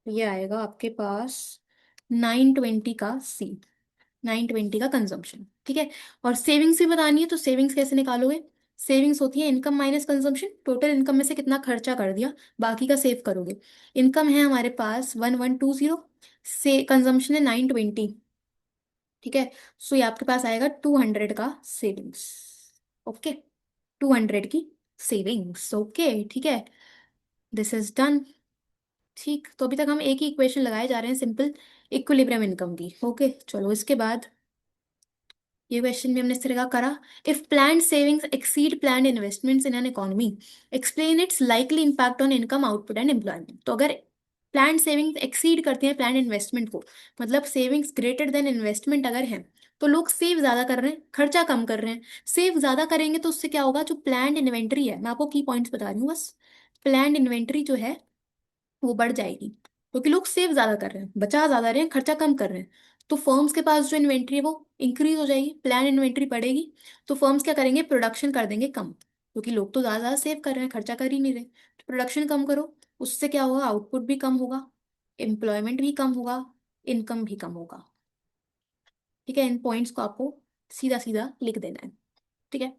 ये आएगा आपके पास 920 का सी, 920 का कंजम्पशन। ठीक है, और सेविंग्स भी बतानी है, तो सेविंग्स कैसे निकालोगे? सेविंग्स होती है income minus consumption, total income में से कितना खर्चा कर दिया बाकी का सेव करोगे। इनकम है हमारे पास 1120, से कंजम्पशन है 920। ठीक है, सो ये आपके पास आएगा 200 का सेविंग्स। ओके, 200 की सेविंग्स। ओके ठीक है, दिस इज डन। ठीक, तो अभी तक हम एक ही इक्वेशन लगाए जा रहे हैं सिंपल, इक्विलिब्रियम इनकम की। ओके, चलो इसके बाद ये क्वेश्चन भी हमने इस तरह का करा। If planned savings exceed planned investments in an economy, explain it's likely impact on income output and employment. तो अगर प्लान्ड सेविंग्स एक्सीड करती हैं प्लान्ड इन्वेस्टमेंट को, मतलब सेविंग्स ग्रेटर देन इन्वेस्टमेंट अगर है, तो लोग सेव ज्यादा कर रहे हैं, खर्चा कम कर रहे हैं। सेव ज्यादा करेंगे तो उससे क्या होगा? जो प्लान्ड इन्वेंट्री है, मैं आपको की पॉइंट्स बता रही हूँ बस, प्लान्ड इन्वेंट्री जो है वो बढ़ जाएगी, क्योंकि लोग सेव ज्यादा कर रहे हैं, बचा ज्यादा रहे हैं, खर्चा कम कर रहे हैं। तो फर्म्स के पास जो इन्वेंट्री है वो इंक्रीज हो जाएगी, प्लान इन्वेंट्री बढ़ेगी, तो फर्म्स क्या करेंगे? प्रोडक्शन कर देंगे कम, क्योंकि लोग तो ज्यादा ज्यादा सेव कर रहे हैं, खर्चा कर ही नहीं रहे। तो प्रोडक्शन कम करो, उससे क्या होगा? आउटपुट भी कम होगा, एम्प्लॉयमेंट भी कम होगा, इनकम भी कम होगा। ठीक है, इन पॉइंट्स को आपको सीधा सीधा लिख देना है। ठीक है,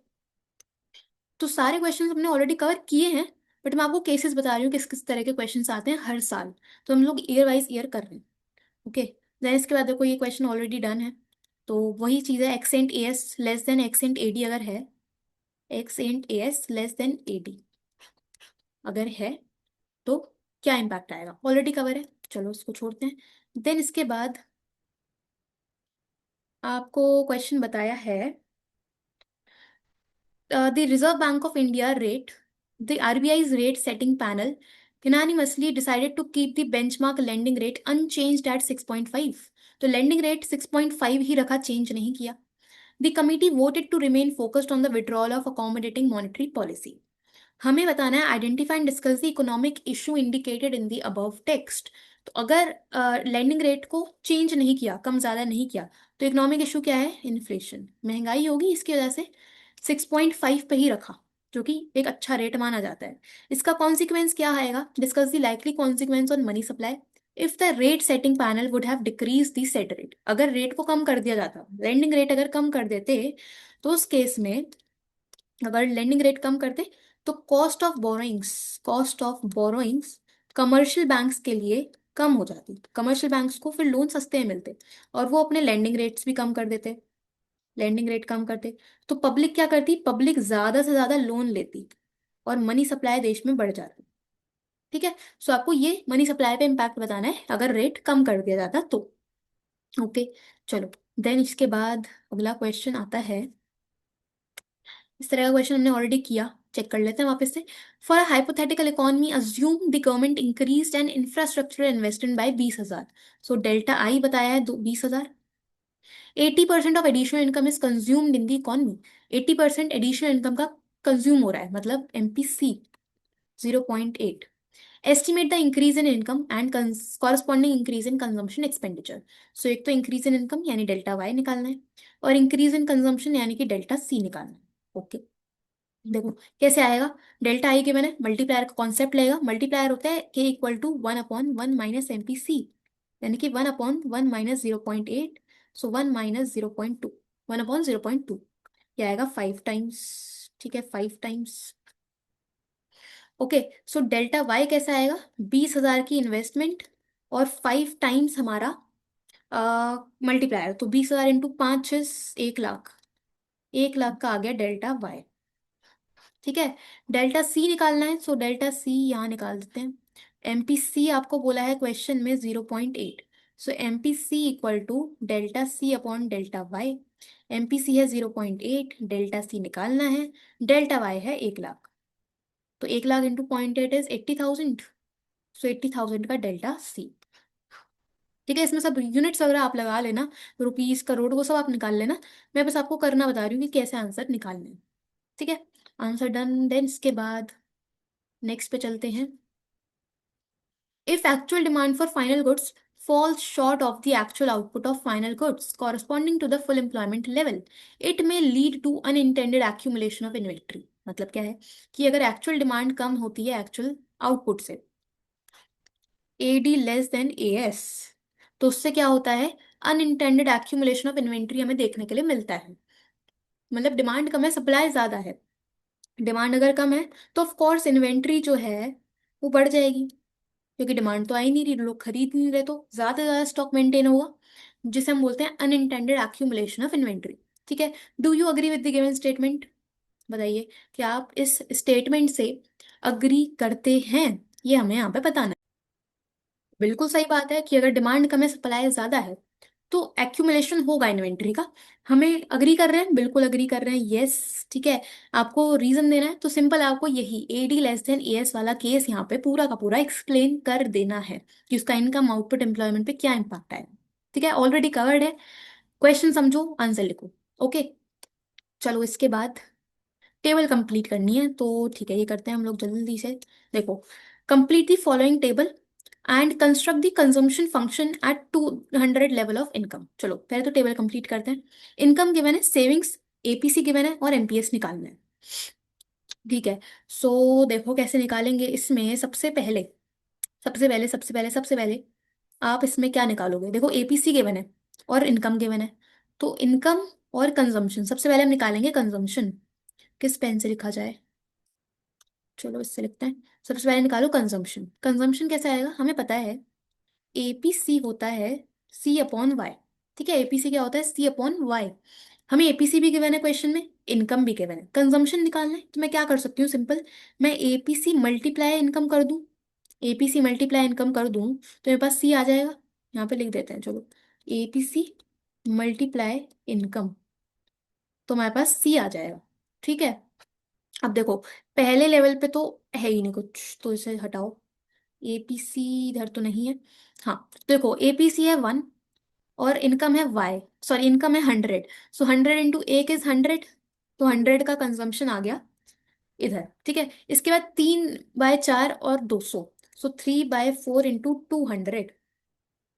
तो सारे क्वेश्चंस हमने ऑलरेडी कवर किए हैं, बट मैं आपको केसेस बता रही हूँ किस किस तरह के क्वेश्चंस आते हैं हर साल। तो हम लोग ईयर वाइज ईयर कर रहे हैं। ओके, देन इसके बाद देखो ये क्वेश्चन ऑलरेडी डन है, तो वही चीज़ है, accent A S less than accent A D अगर है, accent A S less than A D अगर है, तो क्या इम्पैक्ट आएगा? ऑलरेडी कवर है, चलो उसको छोड़ते हैं। देन इसके बाद आपको क्वेश्चन बताया है, the Reserve Bank of India rate, the RBI's rate setting panel unanimously decided to keep the benchmark lending rate unchanged at 6.5। तो lending rate 6.5 ही रखा, चेंज नहीं किया। The committee voted to remain focused on the withdrawal of accommodating monetary policy। हमें बताना है identify and discuss the economic issue indicated in the above text. तो अगर lending rate को चेंज नहीं किया, कम ज़्यादा नहीं किया, तो इकोनॉमिक इशू क्या है? इन्फ्लेशन, महंगाई होगी, इसकी वजह से 6.5 पे ही रखा, जो कि एक अच्छा रेट माना जाता है। इसका कॉन्सिक्वेंस क्या आएगा? Discuss the likely consequence on money supply if the rate setting panel would have decrease the set rate. अगर रेट को कम कर दिया जाता, लेंडिंग रेट अगर कम कर देते, तो उस केस में अगर लेंडिंग रेट कम करते, तो cost of borrowings commercial banks के लिए कम हो जाती। कमर्शियल बैंक्स को फिर लोन सस्ते में मिलते, और वो अपने लेंडिंग रेट्स भी कम कर देते। लेंडिंग रेट कम करते, तो पब्लिक क्या करती? पब्लिक ज्यादा से ज्यादा लोन लेती, और मनी सप्लाई देश में बढ़ जाती। ठीक है, सो आपको ये मनी सप्लाई पे इम्पैक्ट बताना है अगर रेट कम कर दिया जाता तो। ओके, चलो। देन इसके बाद अगला क्वेश्चन आता है। इस तरह का क्वेश्चन हमने ऑलरेडी किया, चेक कर लेते हैं वापस से। For a hypothetical economy assume the government increase and infrastructure investment by 20,000। So delta I बताया है 20,000। 80% of additional income is consumed in the economy. 80% additional income का कंज्यूम हो रहा है, मतलब MPC 0.8। Estimate the increase in income and corresponding increase in consumption expenditure. So एक तो increase in income यानी डेल्टा वाई निकालना है, और इंक्रीज इन कंजम्पशन यानी कि डेल्टा सी निकालना है। ओके, देखो कैसे आएगा। डेल्टा आई के मैंने मल्टीप्लायर का कॉन्सेप्ट लेगा। मल्टीप्लायर होता है K equal to 1/1 minus M P C, यानी कि 1/1 माइनस 0.8। सो 1 - 0.2, 1/0.2, यह आएगा 5 टाइम्स। ठीक है, 5 times. Okay, so delta Y कैसा आएगा? 20,000 की इन्वेस्टमेंट और 5 टाइम्स हमारा मल्टीप्लायर, तो 20,000 इंटू 5 1 लाख। 1 लाख का आ गया डेल्टा वाई। ठीक है, डेल्टा सी निकालना है, सो डेल्टा सी यहाँ निकाल देते हैं। एमपीसी आपको बोला है क्वेश्चन में 0.8, so MPC equal to delta C upon delta Y. MPC है 0.8, डेल्टा सी निकालना है, डेल्टा वाई है 1 लाख। तो 1 लाख इंटू 0.8 इज 80,000, सो 80,000 का डेल्टा सी। ठीक है, इसमें सब यूनिट्स वगैरह आप लगा लेना, रुपीस करोड़ वो सब आप निकाल लेना। मैं बस आपको करना बता रही हूँ कि कैसे आंसर निकालने हैं। ठीक है, आंसर डन। देन इसके बाद नेक्स्ट पे चलते हैं। If actual demand for final goods falls short of the actual output of final goods corresponding to the full employment level, it may lead to unintended accumulation of inventory। मतलब क्या है कि अगर एक्चुअल डिमांड कम होती है actual output से, AD less than AS, तो उससे क्या होता है? अनइंटेंडेड एक्यूमुलेशन ऑफ इन्वेंट्री हमें देखने के लिए मिलता है। मतलब डिमांड कम है, सप्लाई ज्यादा है। डिमांड अगर कम है, तो ऑफ कोर्स इन्वेंट्री जो है वो बढ़ जाएगी, क्योंकि डिमांड तो आ ही नहीं रही, लोग खरीद नहीं रहे, तो ज्यादा से ज्यादा स्टॉक मेंटेन होगा, जिसे हम बोलते हैं अनइंटेंडेड एक्यूमुलेशन ऑफ इन्वेंट्री। ठीक है, do you agree with the given statement? बताइए, क्या आप इस स्टेटमेंट से अग्री करते हैं? ये हमें यहाँ पे बताना है। बिल्कुल सही बात है कि अगर डिमांड कम है, सप्लाई ज्यादा है, तो एक्यूमुलेशन होगा इन्वेंट्री का। हमें अग्री कर रहे हैं, बिल्कुल अग्री कर रहे हैं, यस। ठीक है, आपको रीजन देना है, तो सिंपल आपको यही AD लेस देन AS वाला केस यहाँ पे पूरा का पूरा एक्सप्लेन कर देना है कि उसका इनकम आउटपुट एम्प्लॉयमेंट पे क्या इम्पैक्ट आएगा। ठीक है, ऑलरेडी कवर्ड है। क्वेश्चन समझो, आंसर लिखो। ओके, चलो इसके बाद टेबल कंप्लीट करनी है, तो ठीक है ये करते हैं हम लोग जल्दी से। देखो, complete the following table and construct the consumption function at 200 level of income. चलो पहले तो टेबल कंप्लीट करते हैं। इनकम गिवन है, सेविंग्स APC गिवन है, और MPS निकालना है। ठीक है, सो देखो कैसे निकालेंगे। इसमें सबसे पहले आप इसमें क्या निकालोगे? देखो APC गिवन है और इनकम गिवन है, तो इनकम और कंजम्पशन, सबसे पहले हम निकालेंगे कंजम्पशन। किस पेन से लिखा जाए? चलो इससे लिखते हैं। सबसे पहले निकालो कंजम्पशन। कंजम्पशन कैसे आएगा? हमें पता है APC होता है C/Y। ठीक है, APC क्या होता है? C/Y। हमें APC भी गिवन है क्वेश्चन में, इनकम भी गिवन है। कंजम्पशन निकालना है, तो मैं क्या कर सकती हूँ? सिंपल, मैं APC मल्टीप्लाई इनकम कर दूँ। APC मल्टीप्लाई इनकम कर दूँ तो मेरे पास C आ जाएगा। यहाँ पे लिख देते हैं, चलो APC मल्टीप्लाई इनकम, तो हमारे पास C आ जाएगा। ठीक है, अब देखो पहले लेवल पे तो है ही नहीं कुछ, तो इसे हटाओ। APC इधर तो नहीं है। हाँ, देखो APC है 1 और इनकम है Y, सॉरी इनकम है 100। सो 100 इंटू 1 इज 100, तो 100 का कंजम्पशन आ गया इधर, ठीक है। इसके बाद 3/4 और 200, सो 3/4 × 200,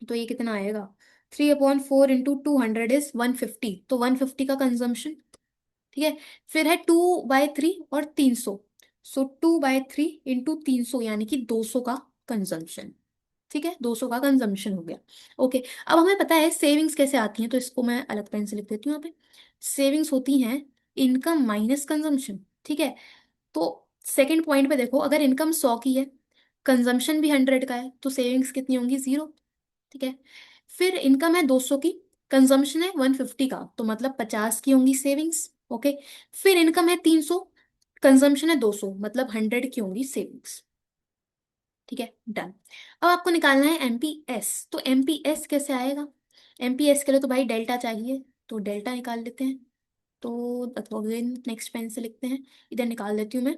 तो ये कितना आएगा? 3/4 × 200 इज 150, तो 150 का कंजम्पशन, ठीक है। फिर है 2/3 और 300, सो 2/3 × 300 यानी कि 200 का कंजम्पशन, ठीक है। 200 का कंजम्पशन हो गया। ओके, अब हमें पता है सेविंग्स कैसे आती हैं, तो इसको मैं अलग पेन से लिख देती हूँ यहाँ पे। सेविंग्स होती हैं इनकम माइनस कंजम्पशन, ठीक है। तो सेकंड पॉइंट पे देखो, अगर इनकम 100 की है, कंजम्पशन भी 100 का है, तो सेविंग्स कितनी होंगी? 0, ठीक है। फिर इनकम है 200 की, कंजम्पशन है 150 का, तो मतलब 50 की होंगी सेविंग्स, ओके। फिर इनकम है 300, कंजम्पशन है 200, मतलब 100 की होंगी सेविंग्स, ठीक है। डन। अब आपको निकालना है एमपीएस, तो एमपीएस कैसे आएगा? एमपीएस के लिए तो भाई डेल्टा चाहिए, तो डेल्टा निकाल लेते हैं। तो अगेन नेक्स्ट पेन से लिखते हैं, इधर निकाल लेती हूँ मैं।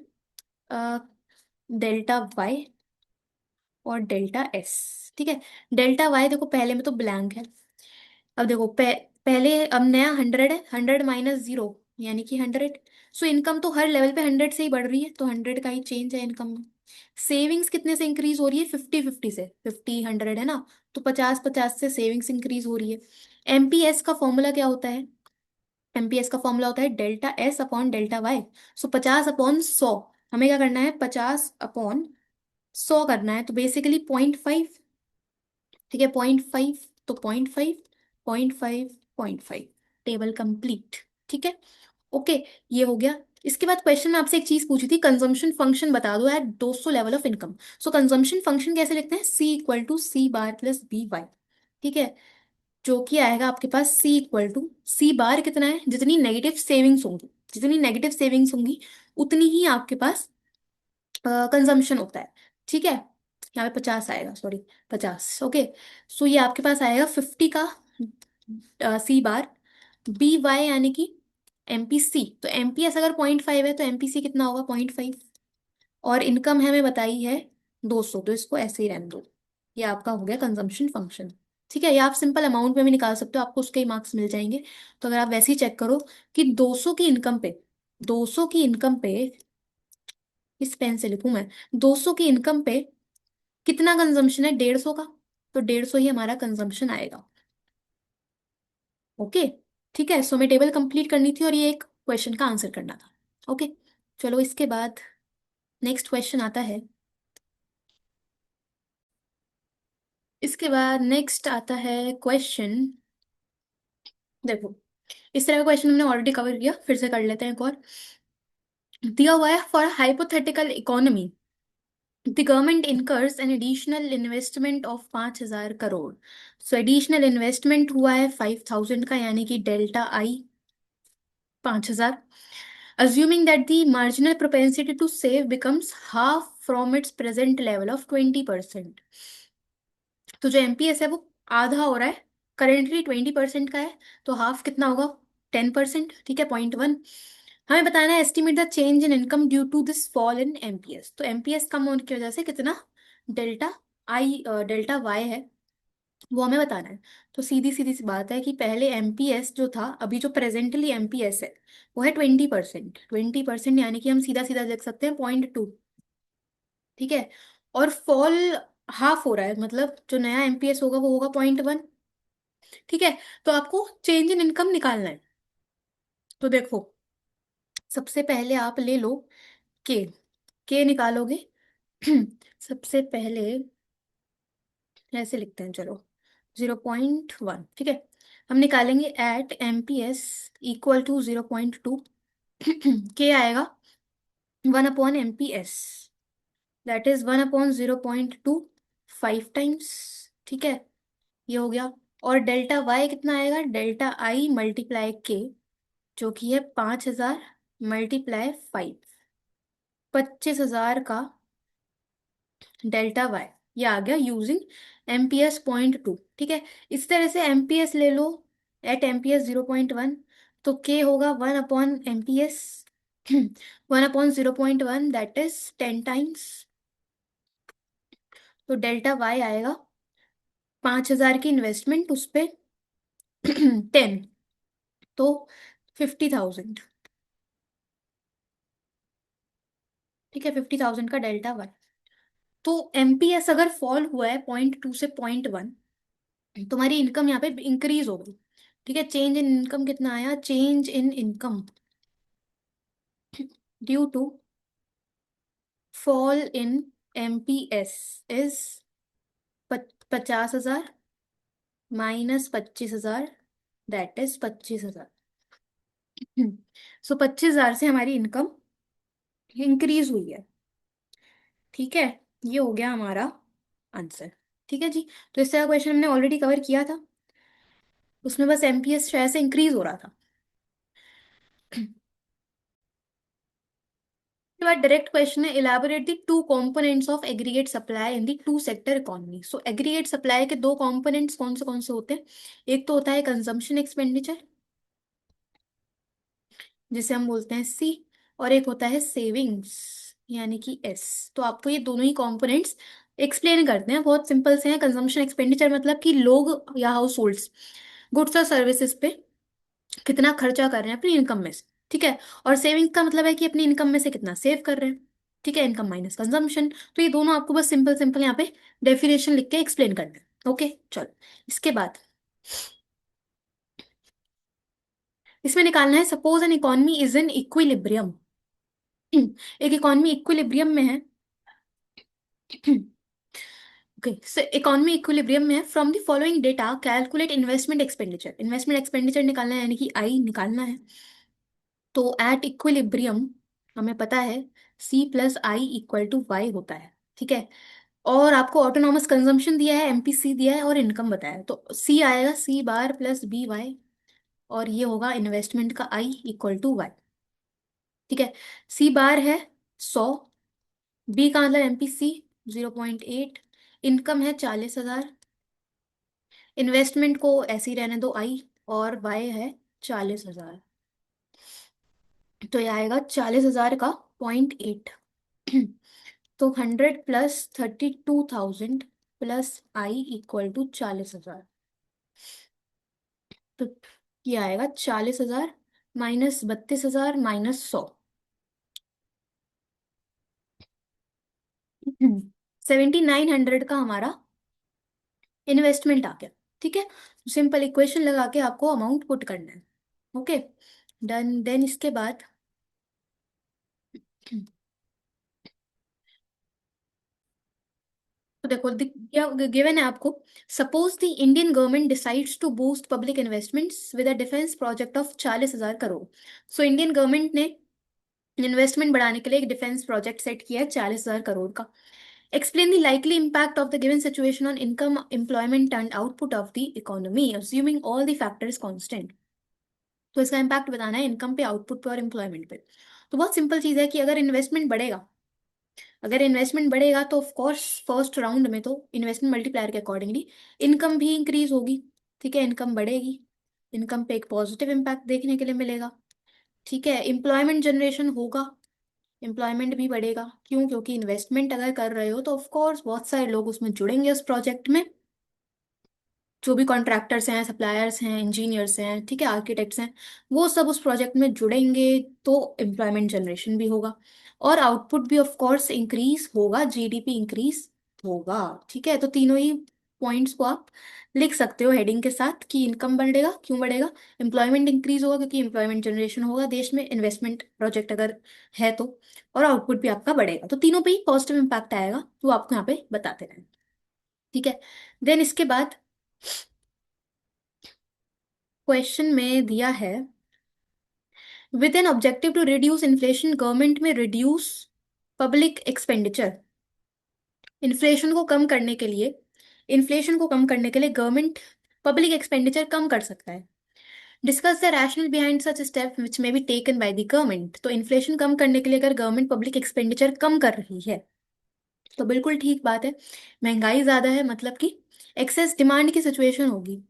डेल्टा वाई और डेल्टा एस, ठीक है। डेल्टा वाई देखो पहले में तो ब्लैंक है। अब देखो पहले, अब नया 100 है, 100 - 0 यानी कि 100। सो इनकम तो हर लेवल पे 100 से ही बढ़ रही है, तो 100 का ही चेंज है इनकम में। सेविंग्स कितने से इंक्रीज हो रही है? 50-50 से, 50 100 है ना, तो 50-50 से सेविंग्स इंक्रीज हो रही है। एमपीएस का फॉर्मूला क्या होता है? एमपीएस का फॉर्मूला होता है delta S upon delta Y. So 50/100, हमें क्या करना है? 50/100 करना है, तो बेसिकली 0.5, ठीक है। 0.5, तो 0.5, 0.5, 0.5, टेबल कंप्लीट, ठीक है। ओके, ये हो गया। इसके बाद क्वेश्चन में आपसे एक चीज पूछी थी, कंजम्पशन फंक्शन बता दो at 200 level of income. So consumption function कैसे लिखते हैं? C = C⁻+B y, ठीक है। जो कि आएगा आपके पास C = C बार कितना है? जितनी नेगेटिव सेविंग्स होंगी, जितनी नेगेटिव सेविंग्स होंगी उतनी ही आपके पास कंजम्पशन होता है, ठीक है। यहाँ पे 50 आएगा, सॉरी, 50, ओके। सो ये आपके पास आएगा 50 का C बार, BY यानी कि MPC, तो MPS अगर 0.5 है तो MPC कितना होगा? 0.5। और इनकम है हमें बताई है 200, तो इसको ऐसे ही रहने दो। ये आपका हो गया कंजम्पशन फंक्शन, ठीक है। ये आप सिंपल अमाउंट में भी निकाल सकते हो, आपको उसके ही मार्क्स मिल जाएंगे। तो अगर आप वैसे ही चेक करो कि 200 की इनकम पे, 200 की इनकम पे, इस पेन से लिखूं मैं, 200 की इनकम पे कितना कंजम्पशन है? 150 का, तो 150 ही हमारा कंजम्पशन आएगा, ओके, ठीक है। सो हमें टेबल कंप्लीट करनी थी और ये एक क्वेश्चन का आंसर करना था, ओके। चलो इसके बाद नेक्स्ट क्वेश्चन आता है। इसके बाद नेक्स्ट आता है क्वेश्चन, देखो इस तरह का क्वेश्चन हमने ऑलरेडी कवर किया, फिर से कर लेते हैं एक और। दिया हुआ है for hypothetical economy the government incurs an additional investment of 5,000 crore. So additional investment हुआ है 5,000 का, यानी कि delta I 5,000। assuming that the marginal propensity to save becomes half from its present level of 20%। तो जो एमपीएस है वो आधा हो रहा है, करेंटली 20% का है, तो हाफ कितना होगा? 10%, ठीक है, 0.1। हमें बताना है estimate the change in income due to this fall in MPS, तो एमपीएस कम होने की वजह से कितना डेल्टा आई, डेल्टा वाई है, वो हमें बताना है। तो सीधी सीधी सी बात है कि पहले एमपीएस जो था, अभी जो प्रेजेंटली एमपीएस है वो है 20%, 20% यानी कि हम सीधा सीधा देख सकते हैं 0.2, ठीक है। और फॉल हाफ हो रहा है, मतलब जो नया एमपीएस होगा वो होगा 0.1, ठीक है। तो आपको चेंज इन इनकम निकालना है, तो देखो सबसे पहले आप ले लो के के निकालोगे। सबसे पहले ऐसे लिखते हैं, चलो 0.1, ठीक है। हम निकालेंगे एट MPS = 0.2। के आएगा 1/MPS, दैट इज 1/0.2, 5 टाइम्स, ठीक है। ये हो गया। और डेल्टा वाई कितना आएगा? डेल्टा आई मल्टीप्लाई के, जो कि है 5,000 × 5, 25,000 का डेल्टा वाई, ये आ गया यूजिंग एमपीएस 0.2, ठीक है। इस तरह से एमपीएस ले लो एट एमपीएस 0.1, तो के होगा 1/MPS, 1/0.1, दैट इज 10 टाइम्स। तो डेल्टा वाई आएगा 5,000 की इन्वेस्टमेंट उस पे 10, तो 50,000, ठीक है, 50,000 का डेल्टा वन। तो एमपीएस अगर फॉल हुआ है 0.2 से 0.1, तुम्हारी इनकम यहाँ पे इंक्रीज हो गई। ठीक है, चेंज इन इनकम कितना आया, change in income due to fall in MPS is 50,000 minus 25,000, that is 25,000। So 25,000 से हमारी इनकम इंक्रीज हुई है। ठीक है, ये हो गया हमारा आंसर। ठीक है जी, तो इस तरह क्वेश्चन हमने ऑलरेडी कवर किया था, उसमें बस एमपीएस शायद से इंक्रीज हो रहा था। उसके बाद डायरेक्ट क्वेश्चन है, elaborate the two components of aggregate supply in the two sector economy. So aggregate supply के दो कंपोनेंट्स कौन से होते हैं? एक तो होता है कंजम्पशन एक्सपेंडिचर, जिसे हम बोलते हैं सी, और एक होता है सेविंग्स, यानी कि एस। तो आपको ये दोनों ही कंपोनेंट्स एक्सप्लेन करते हैं, बहुत सिंपल से हैं। कंजम्पशन एक्सपेंडिचर मतलब कि लोग या हाउस होल्ड्स गुड्स और सर्विसेज पे कितना खर्चा कर रहे हैं अपनी इनकम में से। ठीक है, और सेविंग का मतलब है कि अपनी इनकम में से कितना सेव कर रहे हैं। ठीक है, इनकम माइनस कंजम्पशन। तो ये दोनों आपको बस सिंपल सिंपल यहाँ पे डेफिनेशन लिख के एक्सप्लेन करना है। ओके चलो, इसके बाद इसमें निकालना है, suppose N economy is in equilibrium. एक इकोनॉमी इक्विलिब्रियम में है। ओके, सो इकोनॉमी इक्विलिब्रियम में है, from the following data calculate investment expenditure. Investment expenditure निकालना है, यानी कि आई निकालना है। तो एट इक्विलिब्रियम हमें पता है C plus I equal to Y होता है। ठीक है, और आपको ऑटोनॉमस कंजम्पशन दिया है, एमपीसी दिया है, और इनकम बताया है। तो सी आएगा सी बार प्लस बी वाई, और ये होगा इन्वेस्टमेंट का आई इक्वल टू वाई। ठीक है, सी बार है 100, बी का मतलब एमपीसी 0.8, इनकम है 40,000, इन्वेस्टमेंट को ऐसे ही रहने दो आई, और वाई है 40,000। तो ये आएगा 40,000 का 0.8। तो 100 plus 32,000 plus I equal to 40,000। तो ये आएगा 40,000 माइनस 32,000 माइनस 100, 7,900 का हमारा इन्वेस्टमेंट आ गया। ठीक है, सिंपल इक्वेशन लगा के आपको अमाउंट पुट करना है। ओके डन, देन इसके बाद तो देखो गिवन है आपको, suppose the Indian government decides to boost public investments with a defence project of 40,000 crore. So Indian government ने इन्वेस्टमेंट बढ़ाने के लिए एक डिफेंस प्रोजेक्ट सेट किया है 40,000 करोड़ का। Explain the likely impact of the given situation on income, employment and output of the economy assuming all the factors constant. तो इसका इम्पैक्ट बताना है इनकम पे, आउटपुट पे और एम्प्लॉयमेंट पे। तो बहुत सिंपल चीज़ है कि अगर इन्वेस्टमेंट बढ़ेगा तो ऑफ कोर्स फर्स्ट राउंड में तो इन्वेस्टमेंट मल्टीप्लायर के अकॉर्डिंगली इनकम भी इंक्रीज होगी। ठीक है, इनकम बढ़ेगी, इनकम पे एक पॉजिटिव इम्पैक्ट देखने के लिए मिलेगा। ठीक है, एम्प्लॉयमेंट जनरेशन होगा, एम्प्लॉयमेंट भी बढ़ेगा। क्यों? क्योंकि इन्वेस्टमेंट अगर कर रहे हो तो ऑफ कोर्स बहुत सारे लोग उसमें जुड़ेंगे उस प्रोजेक्ट में, जो भी कॉन्ट्रैक्टर्स हैं, सप्लायर्स हैं, इंजीनियर्स हैं, ठीक है, आर्किटेक्ट्स हैं, वो सब उस प्रोजेक्ट में जुड़ेंगे। तो एम्प्लॉयमेंट जनरेशन भी होगा, और आउटपुट भी ऑफ कोर्स इंक्रीज होगा, जीडीपी इंक्रीज होगा। ठीक है, तो तीनों ही पॉइंट्स को आप लिख सकते हो हेडिंग के साथ कि इनकम बढ़ेगा, क्यों बढ़ेगा, एम्प्लॉयमेंट इंक्रीज होगा क्योंकि एम्प्लॉयमेंट जनरेशन होगा देश में, इन्वेस्टमेंट प्रोजेक्ट अगर है तो, और आउटपुट भी आपका बढ़ेगा। तो तीनों पे ही पॉजिटिव इम्पैक्ट आएगा, तो आपको यहाँ पे बताते रहें। ठीक है, देन इसके बाद क्वेश्चन में दिया है, with an objective to reduce inflation government may reduce public expenditure. Inflation को कम करने के लिए इन्फ्लेशन को कम करने के लिए गवर्नमेंट पब्लिक एक्सपेंडिचर कम कर सकता है। Discuss the rational behind such step which may be taken by the government. तो इन्फ्लेशन कम करने के लिए अगर गवर्नमेंट पब्लिक एक्सपेंडिचर कम कर रही है तो बिल्कुल ठीक बात है। महंगाई ज्यादा है मतलब कि एक्सेस डिमांड की सिचुएशन होगी,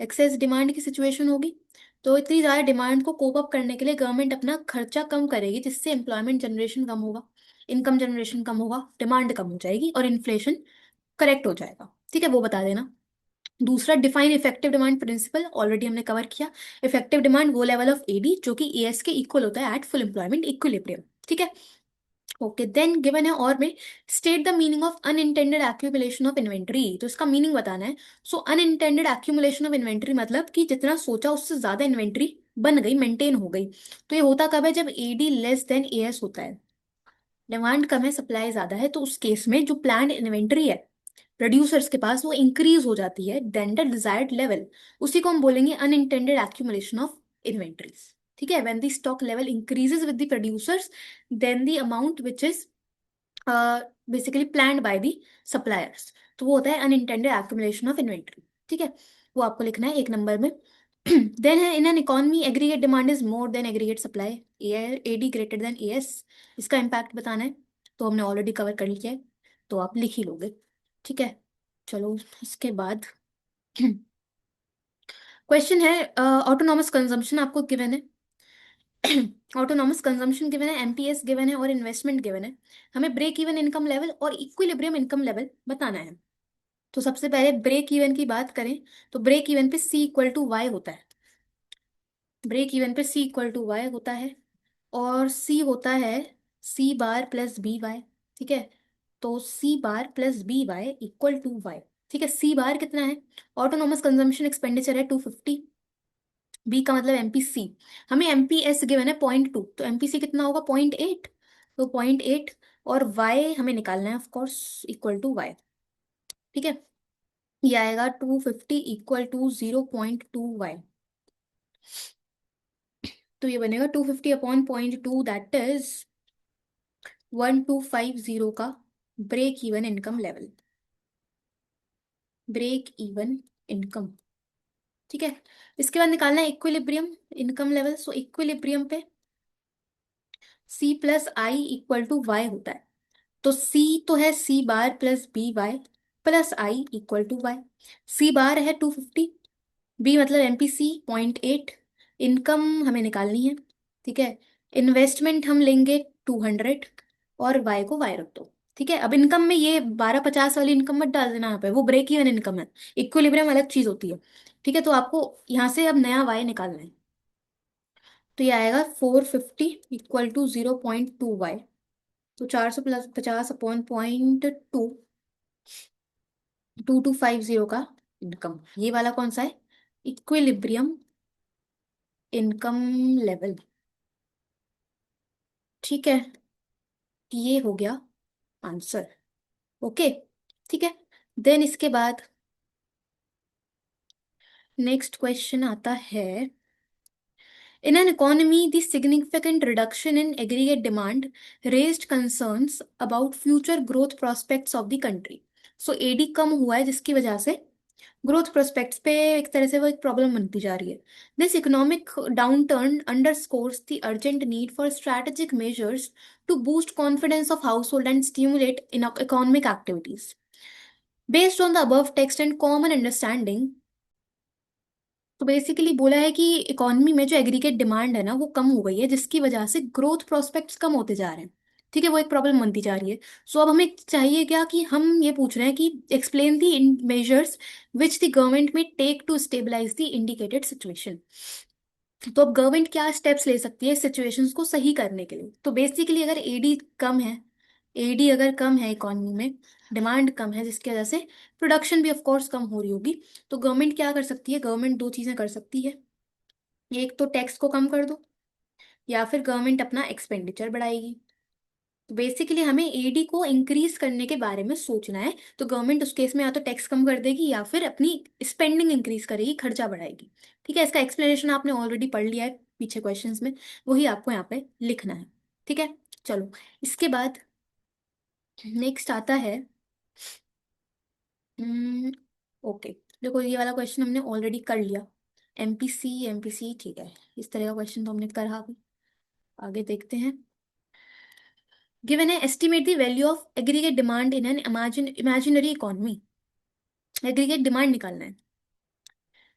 एक्सेस डिमांड की सिचुएशन होगी। तो इतनी ज्यादा डिमांड को कोप अप करने के लिए गवर्नमेंट अपना खर्चा कम करेगी, जिससे एम्प्लॉयमेंट जनरेशन कम होगा, इनकम जनरेशन कम होगा, डिमांड कम हो जाएगी और इन्फ्लेशन करेक्ट हो जाएगा। ठीक है, वो बता देना। दूसरा, define effective demand principle, already हमने कवर किया। इफेक्टिव डिमांड वो लेवल ऑफ एडी जो कि एएस के इक्वल होता है एट फुल एम्प्लॉयमेंट इक्विलिब्रियम। ठीक है, ओके, देन गिवन है और में, state the meaning of unintended accumulation of inventory, तो इसका मीनिंग बताना है। सो अनइंटेंडेड एक्यूमुलेशन ऑफ इन्वेंट्री मतलब कि जितना सोचा उससे ज्यादा इन्वेंट्री बन गई, मेंटेन हो गई। तो ये होता कब है, जब एडी लेस देन एएस होता है, डिमांड कम है सप्लाई ज्यादा है, तो उस केस में जो प्लान्ड इन्वेंट्री है प्रोड्यूसर्स के पास वो इंक्रीज हो जाती है देन द डिजायर्ड लेवल, उसी को हम बोलेंगे अनइंटेंडेड एक्यूमुलेशन ऑफ इन्वेंट्रीज। ठीक है, when the stock level increases with the producers, then the amount which is basically planned by the suppliers, तो वो होता है अनइंटेंडेड एक्यूमुलेशन ऑफ इन्वेंट्री। ठीक है, वो आपको लिखना है एक नंबर में। देन है, in an economy aggregate demand is more than aggregate supply, AD greater than AS, इसका इम्पैक्ट बताना है। तो हमने ऑलरेडी कवर कर लिया है, तो आप लिख ही लोगे। ठीक है, चलो इसके बाद क्वेश्चन है, ऑटोनॉमस कंजम्पशन आपको गिवन है। ऑटोनॉमस कंजम्पशन गिवन है, एमपीएस गिवन है और इन्वेस्टमेंट गिवन है। हमें ब्रेक इवन इनकम लेवल और इक्विलिब्रियम इनकम लेवल बताना है। तो सबसे पहले ब्रेक इवन की बात करें, तो ब्रेक इवन पे सी इक्वल टू वाई होता है। ब्रेक इवन पे सी इक्वल टू वाई होता है, और सी होता है C bar plus B Y. ठीक है, तो C bar plus B Y equal to Y. ठीक है, सी बार कितना है, ऑटोनॉमस कंजम्पशन एक्सपेंडिचर है 250, बी का मतलब एमपीसी, हमें एमपीएस गिवन है 0.2, तो एमपीसी कितना होगा 0.8, तो 0.8, और वाई हमें निकालना है of course equal to Y. ठीक है, ये आएगा 250 इक्वल टू 0.2 वाई, तो ये बनेगा 250 अपॉन 0.2, दैट इज 1250 का break even income level, break even income. ठीक है, इसके बाद निकालना है equilibrium income level. So equilibrium पे C plus I equal to Y होता है, तो सी तो है C bar plus B Y plus I equal to Y. C bar है 250, बी मतलब एमपीसी 0.8, इनकम हमें निकालनी है। ठीक है, इन्वेस्टमेंट हम लेंगे 200, और वाई को वाई रख दो। ठीक है, अब इनकम में ये 1250 वाली इनकम मत डाल देना यहाँ पे, वो ब्रेक इवन इनकम है, इक्विलिब्रियम अलग चीज होती है। ठीक है, तो आपको यहाँ से अब नया वाई निकालना है, तो ये आएगा 450 इक्वल टू 0.2 वाई, तो 450 अपॉन 0.2, 2250 का इनकम, ये वाला कौन सा है, इक्विलिब्रियम इनकम लेवल। ठीक है, ये हो गया आंसर। ओके, ठीक है, देन इसके बाद नेक्स्ट क्वेश्चन आता है, in an economy the significant reduction in aggregate demand raised concerns about future growth prospects of the country। So AD कम हुआ है जिसकी वजह से ग्रोथ प्रोस्पेक्ट्स पे एक तरह से वो एक प्रॉब्लम बनती जा रही है। This economic downturn underscores the urgent need for strategic measures to boost confidence of household and stimulate in economic activities. Based on the above text and common understanding, तो बेसिकली बोला है कि economy में जो aggregate demand है ना वो कम हो गई है, जिसकी वजह से ग्रोथ प्रोस्पेक्ट्स कम होते जा रहे हैं। ठीक है, वो एक प्रॉब्लम बनती जा रही है। सो अब हमें चाहिए क्या, कि हम ये पूछ रहे हैं कि explain the measures which the government may take to stabilize the indicated situation. तो अब गवर्नमेंट क्या स्टेप्स ले सकती है सिचुएशंस को सही करने के लिए। तो बेसिकली अगर एडी कम है, एडी अगर कम है इकोनॉमी में, डिमांड कम है जिसकी वजह से प्रोडक्शन भी ऑफ कोर्स कम हो रही होगी, तो गवर्नमेंट क्या कर सकती है, गवर्नमेंट दो चीजें कर सकती है, एक तो टैक्स को कम कर दो, या फिर गवर्नमेंट अपना एक्सपेंडिचर बढ़ाएगी। तो बेसिकली हमें एडी को इंक्रीज करने के बारे में सोचना है, तो गवर्नमेंट उस केस में या तो टैक्स कम कर देगी या फिर अपनी स्पेंडिंग इंक्रीज करेगी, खर्चा बढ़ाएगी। ठीक है, इसका एक्सप्लेनेशन आपने ऑलरेडी पढ़ लिया है पीछे क्वेश्चंस में, वही आपको यहाँ पे लिखना है। ठीक है, चलो इसके बाद नेक्स्ट आता है, ओके, देखो ये वाला क्वेश्चन हमने ऑलरेडी कर लिया, एमपीसी एमपीसी। ठीक है, इस तरह का क्वेश्चन तो हमने करा अभी, आगे देखते हैं। गिवन है, estimate the value of aggregate demand in an imaginary economy. Aggregate demand निकालना है,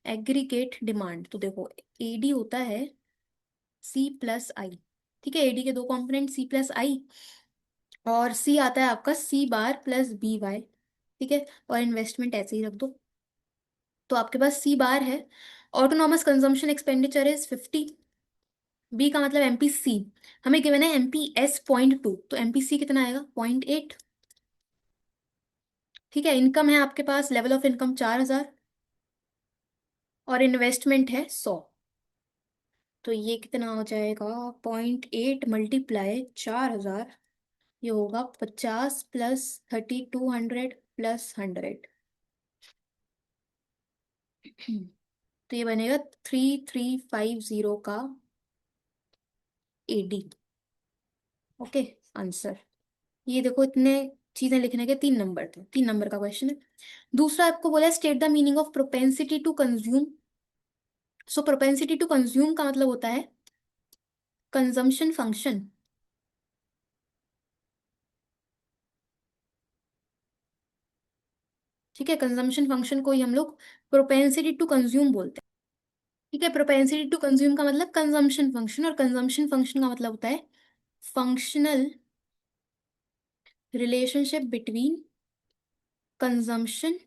एग्रीगेट डिमांड, तो देखो एडी होता है सी प्लस आई। ठीक है, एडी के दो कंपोनेंट सी प्लस आई, और सी आता है आपका सी बार प्लस बी वाई। ठीक है, और इन्वेस्टमेंट ऐसे ही रख दो। तो आपके पास सी बार है, autonomous consumption expenditure is 50, B का मतलब एमपी सी। हमें गिवन है एमपी एस 0.2, तो एमपी सी कितना आएगा 0.8। ठीक है, इनकम है आपके पास, लेवल ऑफ इनकम 4,000, और इन्वेस्टमेंट है 100। तो ये कितना हो जाएगा, 0.8 × 4,000, ये होगा 50 + 3200 + 100। तो ये बनेगा 3350 का एडी। Okay, answer. ये देखो, इतने चीजें लिखने के 3 नंबर थे, 3 नंबर का क्वेश्चन है। दूसरा आपको बोला state the meaning of propensity to consume. So propensity to consume का मतलब होता है कंजम्पशन फंक्शन। ठीक है, कंजम्पशन फंक्शन को ही हम लोग प्रोपेंसिटी टू कंज्यूम बोलते हैं। ठीक है, प्रोपेंसिटी टू कंज्यूम का मतलब कंजम्पशन फंक्शन, और कंजम्पशन फंक्शन का मतलब होता है functional relationship between consumption,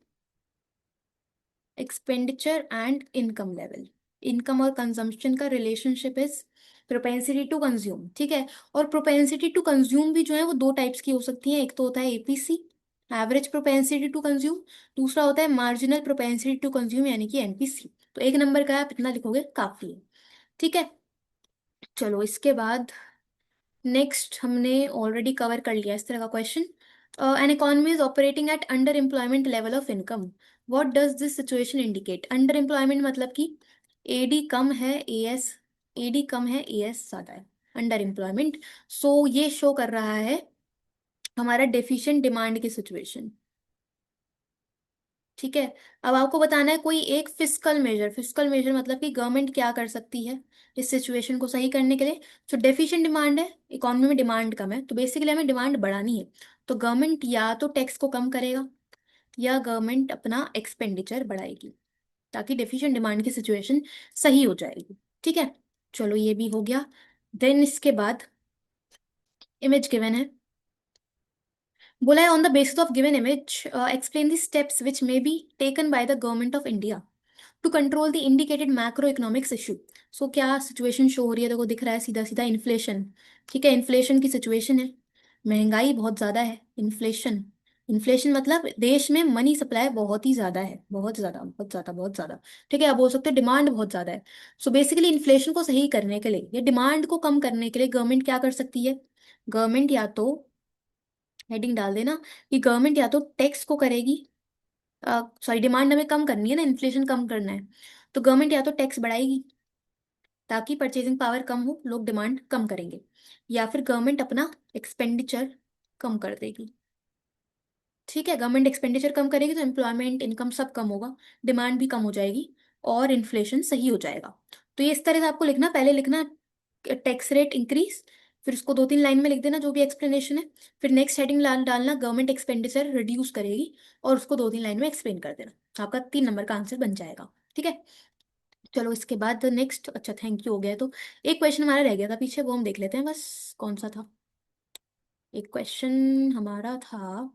expenditure and income level. Income और कंजम्पशन का relationship is propensity to consume. ठीक है, और प्रोपेंसिटी टू कंज्यूम भी जो है वो 2 टाइप्स की हो सकती है। एक तो होता है APC, average propensity to consume. दूसरा होता है मार्जिनल प्रोपेंसिटी टू कंज्यूम, यानी कि एनपीसी। तो 1 नंबर का आप इतना लिखोगे काफी है। ठीक है, चलो इसके बाद नेक्स्ट हमने ऑलरेडी कवर कर लिया इस तरह का question. N economy is operating at under employment level of income. What does this situation indicate? Under employment मतलब कि एडी कम है, एएस, एडी कम है, एएस ज्यादा है, अंडर एम्प्लॉयमेंट। सो ये शो कर रहा है हमारा डेफिशिएंट डिमांड की सिचुएशन। ठीक है, अब आपको बताना है कोई एक फिस्कल मेजर। फिस्कल मेजर मतलब कि गवर्नमेंट क्या कर सकती है इस सिचुएशन को सही करने के लिए। तो डेफिशिएंट डिमांड है, इकोनॉमी में डिमांड कम है, तो बेसिकली हमें डिमांड बढ़ानी है। तो गवर्नमेंट या तो टैक्स को कम करेगा, या गवर्नमेंट अपना एक्सपेंडिचर बढ़ाएगी, ताकि डेफिशिएंट डिमांड की सिचुएशन सही हो जाएगी। ठीक है, चलो ये भी हो गया। देन इसके बाद इमेज गिवन है, बोला है on the basis of given image explain the steps which may be taken by the government of India to control the indicated macro economics issue. So क्या सिचुएशन शो हो रही है? देखो दिख रहा है सीधा सीधा इन्फ्लेशन। ठीक है, इन्फ्लेशन की सिचुएशन है, महंगाई बहुत ज्यादा है, इन्फ्लेशन। इन्फ्लेशन मतलब देश में मनी सप्लाई बहुत ही ज्यादा है, बहुत ज्यादा, बहुत ज्यादा, बहुत ज्यादा। ठीक है, आप बोल सकते हो डिमांड बहुत ज्यादा है। सो बेसिकली इन्फ्लेशन को सही करने के लिए या डिमांड को कम करने के लिए गवर्नमेंट क्या कर सकती है? गवर्नमेंट या तो, हेडिंग डाल देना कि गवर्नमेंट या तो टैक्स को करेगी, सॉरी डिमांड हमें कम करनी है ना, इन्फ्लेशन कम करना है, तो गवर्नमेंट या तो टैक्स बढ़ाएगी ताकि परचेजिंग पावर कम हो, लोग डिमांड कम करेंगे, या फिर गवर्नमेंट अपना एक्सपेंडिचर कम कर देगी। ठीक है, गवर्नमेंट एक्सपेंडिचर कम करेगी तो एम्प्लॉयमेंट, इनकम सब कम होगा, डिमांड भी कम हो जाएगी, और इन्फ्लेशन सही हो जाएगा। तो ये इस तरह से आपको लिखना, पहले लिखना टैक्स रेट इंक्रीज, फिर उसको 2-3 लाइन में लिख देना जो भी एक्सप्लेनेशन है, फिर नेक्स्ट हेडिंग डालना गवर्नमेंट एक्सपेंडिचर रिड्यूस करेगी, और उसको 2-3 लाइन में एक्सप्लेन कर देना, आपका 3 नंबर का आंसर बन जाएगा। ठीक है, चलो इसके बाद नेक्स्ट, अच्छा थैंक यू हो गया। तो एक क्वेश्चन हमारा रह गया था पीछे, वो हम देख लेते हैं बस। कौन सा था? एक क्वेश्चन हमारा था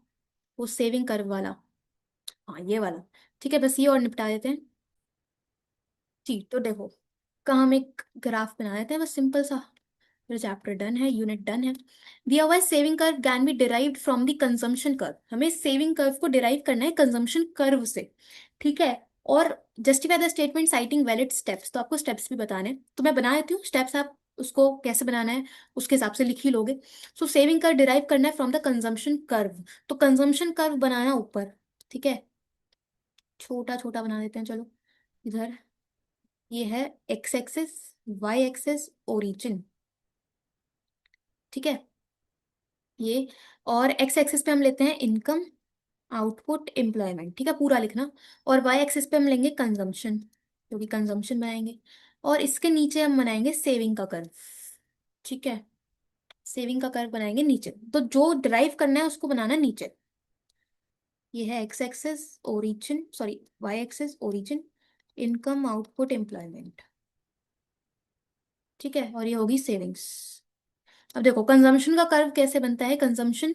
वो सेविंग कर्व वाला। हाँ ये वाला। ठीक है, बस ये और निपटा देते हैं। ठीक, तो देखो, का हम एक ग्राफ बना देते हैं बस सिंपल सा। मेरा चैप्टर डन है, यूनिट डन है। दिया हुआ है saving curve can be derived from the consumption curve. हमें सेविंग कर्व को डिराइव करना है कंजम्पशन कर्व से। ठीक है, और justify the statement citing valid steps. तो आपको स्टेप्स भी बताने हैं, तो मैं बना देती हूँ स्टेप्स, आप उसको कैसे बनाना है उसके हिसाब से लिख ही लोगे। सो सेविंग कर्व डिराइव करना है फ्रॉम द कंजम्पशन कर्व। तो कंजम्पशन कर्व बनाना ऊपर। ठीक है, छोटा छोटा बना देते हैं चलो। इधर ये है X axis, Y axis, origin. ठीक है, ये, और एक्स एक्सिस पे हम लेते हैं इनकम, आउटपुट, एम्प्लॉयमेंट। ठीक है, पूरा लिखना। और वाई एक्सिस पे हम लेंगे कंजम्पशन, क्योंकि कंजम्पशन बनाएंगे। और इसके नीचे हम बनाएंगे सेविंग का कर्व। ठीक है, सेविंग का कर्व बनाएंगे नीचे, तो जो ड्राइव करना है उसको बनाना नीचे। ये है X axis, origin, sorry Y axis, origin, income, output, employment. ठीक है, और ये होगी सेविंग्स। अब देखो कंजम्पशन का कर्व कैसे बनता है। कंजम्पशन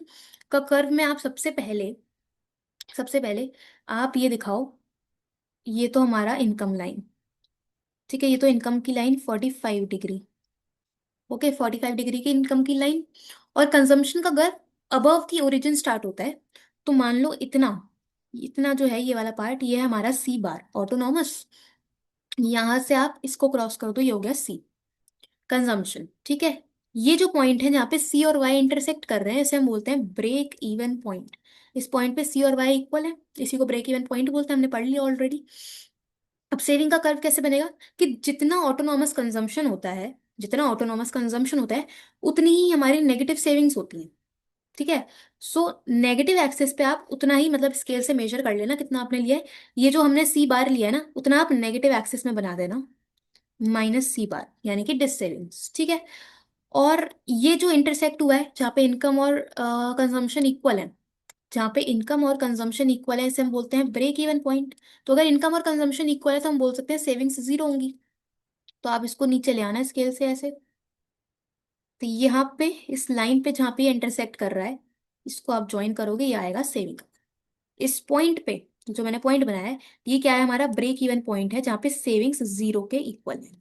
का कर्व में आप सबसे पहले आप ये दिखाओ, ये तो हमारा इनकम लाइन। ठीक है, ये तो इनकम की लाइन 45 डिग्री। ओके, 45 डिग्री की इनकम की लाइन। और कंजम्पशन का अगर अबव दी ओरिजिन स्टार्ट होता है, तो मान लो इतना, इतना जो है ये वाला पार्ट, ये है हमारा सी बार ऑटोनॉमस। यहां से आप इसको क्रॉस कर दो, ये हो गया सी कंजम्पशन। ठीक है, ये जो पॉइंट है जहाँ पे सी और वाई इंटरसेक्ट कर रहे हैं, इसे हम बोलते हैं ब्रेक इवन पॉइंट। इस पॉइंट पे सी और वाई इक्वल है, इसी को ब्रेक इवन पॉइंट बोलते हैं, हमने पढ़ लिया ऑलरेडी। अब सेविंग का कर्व कैसे बनेगा, कि जितना ऑटोनॉमस कंजम्पशन होता है, जितना ऑटोनॉमस कंजम्पशन होता है, उतनी ही हमारी नेगेटिव सेविंग्स होती हैं। ठीक है, सो नेगेटिव एक्सेस पे आप उतना ही, मतलब स्केल से मेजर कर लेना कितना आपने लिया है। ये जो हमने सी बार लिया है ना, उतना आप नेगेटिव एक्सेस में बना देना, माइनस सी बार, यानी कि डिस सेविंग्स। ठीक है, और ये जो इंटरसेक्ट हुआ है जहाँ पे इनकम और कंजम्पशन इक्वल है, जहाँ पे इनकम और कंजम्पशन इक्वल है, इसे हम बोलते हैं ब्रेक इवन पॉइंट। तो अगर इनकम और कंजम्पशन इक्वल है, तो हम बोल सकते हैं सेविंग्स जीरो होंगी। तो आप इसको नीचे ले आना स्केल से ऐसे। तो यहाँ पे इस लाइन पे जहाँ पे इंटरसेक्ट कर रहा है, इसको आप ज्वाइन करोगे, ये आएगा सेविंग। इस पॉइंट पे जो मैंने पॉइंट बनाया है, ये क्या है, हमारा ब्रेक इवन पॉइंट है, जहाँ पे सेविंग्स जीरो के इक्वल है।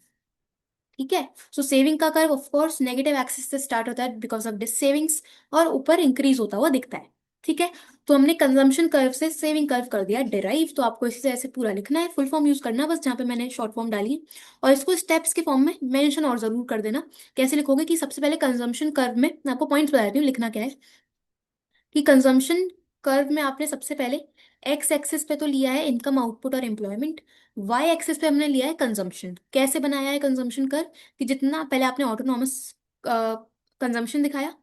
ठीक है, सो सेविंग का curve of course negative axis से स्टार्ट होता है बिकॉज ऑफ दिस सेविंग्स, और ऊपर इंक्रीज होता हुआ दिखता है। ठीक है, तो हमने कंजम्पशन कर्व से सेविंग कर्व कर दिया डिराइव। तो आपको इसी से ऐसे पूरा लिखना है, फुल फॉर्म यूज करना है बस, जहाँ पे मैंने शॉर्ट फॉर्म डाली है। और इसको स्टेप्स के फॉर्म में मेंशन और जरूर कर देना। कैसे लिखोगे, कि सबसे पहले कंजम्पशन कर्व में, मैं आपको पॉइंट्स बता देती हूँ लिखना क्या है, कि कंजम्पशन कर्व में आपने सबसे पहले एक्स एक्सिस पे तो लिया है इनकम आउटपुट और एम्प्लॉयमेंट, वाई एक्सिस पे हमने लिया है कंजम्पशन। कैसे बनाया है कंजम्पशन कर्व, कि जितना पहले आपने ऑटोनॉमस कंजम्पशन दिखाया,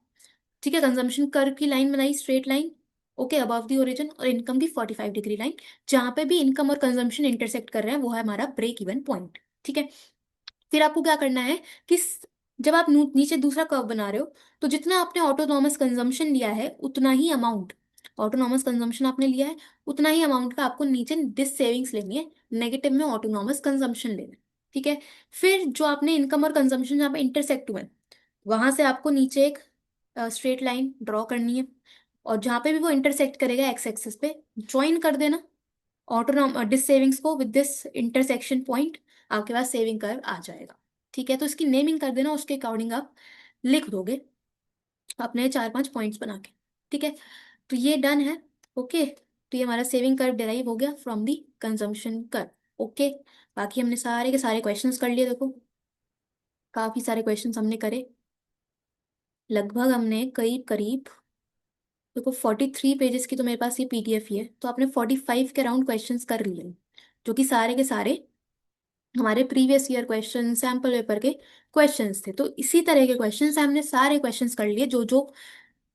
ठीक है, कंजम्पशन कर्व की लाइन बनाई straight line, okay, above the origin, और इनकम की 45 डिग्री लाइन, जहां पे भी इनकम और कंजम्पशन इंटरसेक्ट कर रहे हैं, वो है हमारा ब्रेक इवन पॉइंट। ठीक है, फिर आपको क्या करना है, कि जब आप नीचे दूसरा कर्व बना रहे हो, तो जितना आपने ऑटोनॉमस कंजम्पशन लिया है, उतना ही अमाउंट, ऑटोनॉमस कंजम्पशन आपने लिया है, उतना ही अमाउंट का आपको नीचे डिस सेविंग्स लेनी है, नेगेटिव में ऑटोनॉमस कंजम्पशन लेना है। ठीक है, फिर जो आपने इनकम और कंजम्पशन जहाँ पे इंटरसेक्ट हुए, वहां से आपको नीचे एक स्ट्रेट लाइन ड्रॉ करनी है, और जहाँ पे भी वो इंटरसेक्ट करेगा एक्स एक्सिस पे, ज्वाइन कर देना ऑटोनॉम डिस सेविंग्स को विद दिस इंटरसेक्शन पॉइंट, आपके पास सेविंग कर्व आ जाएगा। ठीक है, तो इसकी नेमिंग कर देना, उसके अकॉर्डिंग आप लिख दोगे अपने चार पांच पॉइंट्स बना के। ठीक है, तो ये डन है। ओके, तो ये हमारा सेविंग कर्व डिराइव हो गया from the consumption curve. Okay, बाकी हमने सारे के सारे क्वेश्चंस कर लिए, देखो काफी सारे क्वेश्चंस हमने करे, लगभग हमने करीब करीब, देखो 43 पेजेस की तो मेरे पास ये पीडीएफ ही है, तो आपने 45 के अराउंड क्वेश्चंस कर लिए, जो कि सारे के सारे हमारे previous year question sample paper के क्वेश्चंस थे। तो इसी तरह के क्वेश्चंस हमने सारे क्वेश्चंस कर लिए, जो जो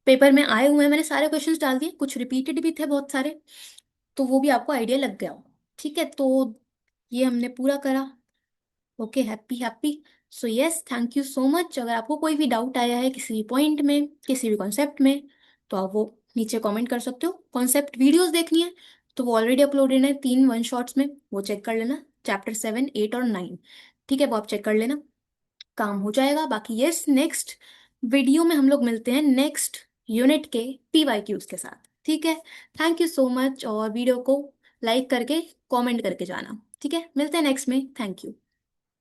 पेपर में आए हुए हैं, मैंने सारे क्वेश्चंस डाल दिए, कुछ रिपीटेड भी थे बहुत सारे, तो वो भी आपको आइडिया लग गया हो। ठीक है, तो ये हमने पूरा करा। Okay, happy happy. So yes, thank you so much. अगर आपको कोई भी डाउट आया है किसी भी पॉइंट में, किसी भी कॉन्सेप्ट में, तो आप वो नीचे कमेंट कर सकते हो। कॉन्सेप्ट वीडियोस देखनी है, तो वो ऑलरेडी अपलोडेड है 3 1 शॉर्ट्स में, वो चेक कर लेना, चैप्टर 7 8 और 9। ठीक है, वो आप चेक कर लेना, काम हो जाएगा। बाकी यस, नेक्स्ट वीडियो में हम लोग मिलते हैं नेक्स्ट यूनिट के PYQs के साथ। ठीक है, थैंक यू सो मच, और वीडियो को लाइक करके कमेंट करके जाना। ठीक है, मिलते हैं नेक्स्ट में, थैंक यू।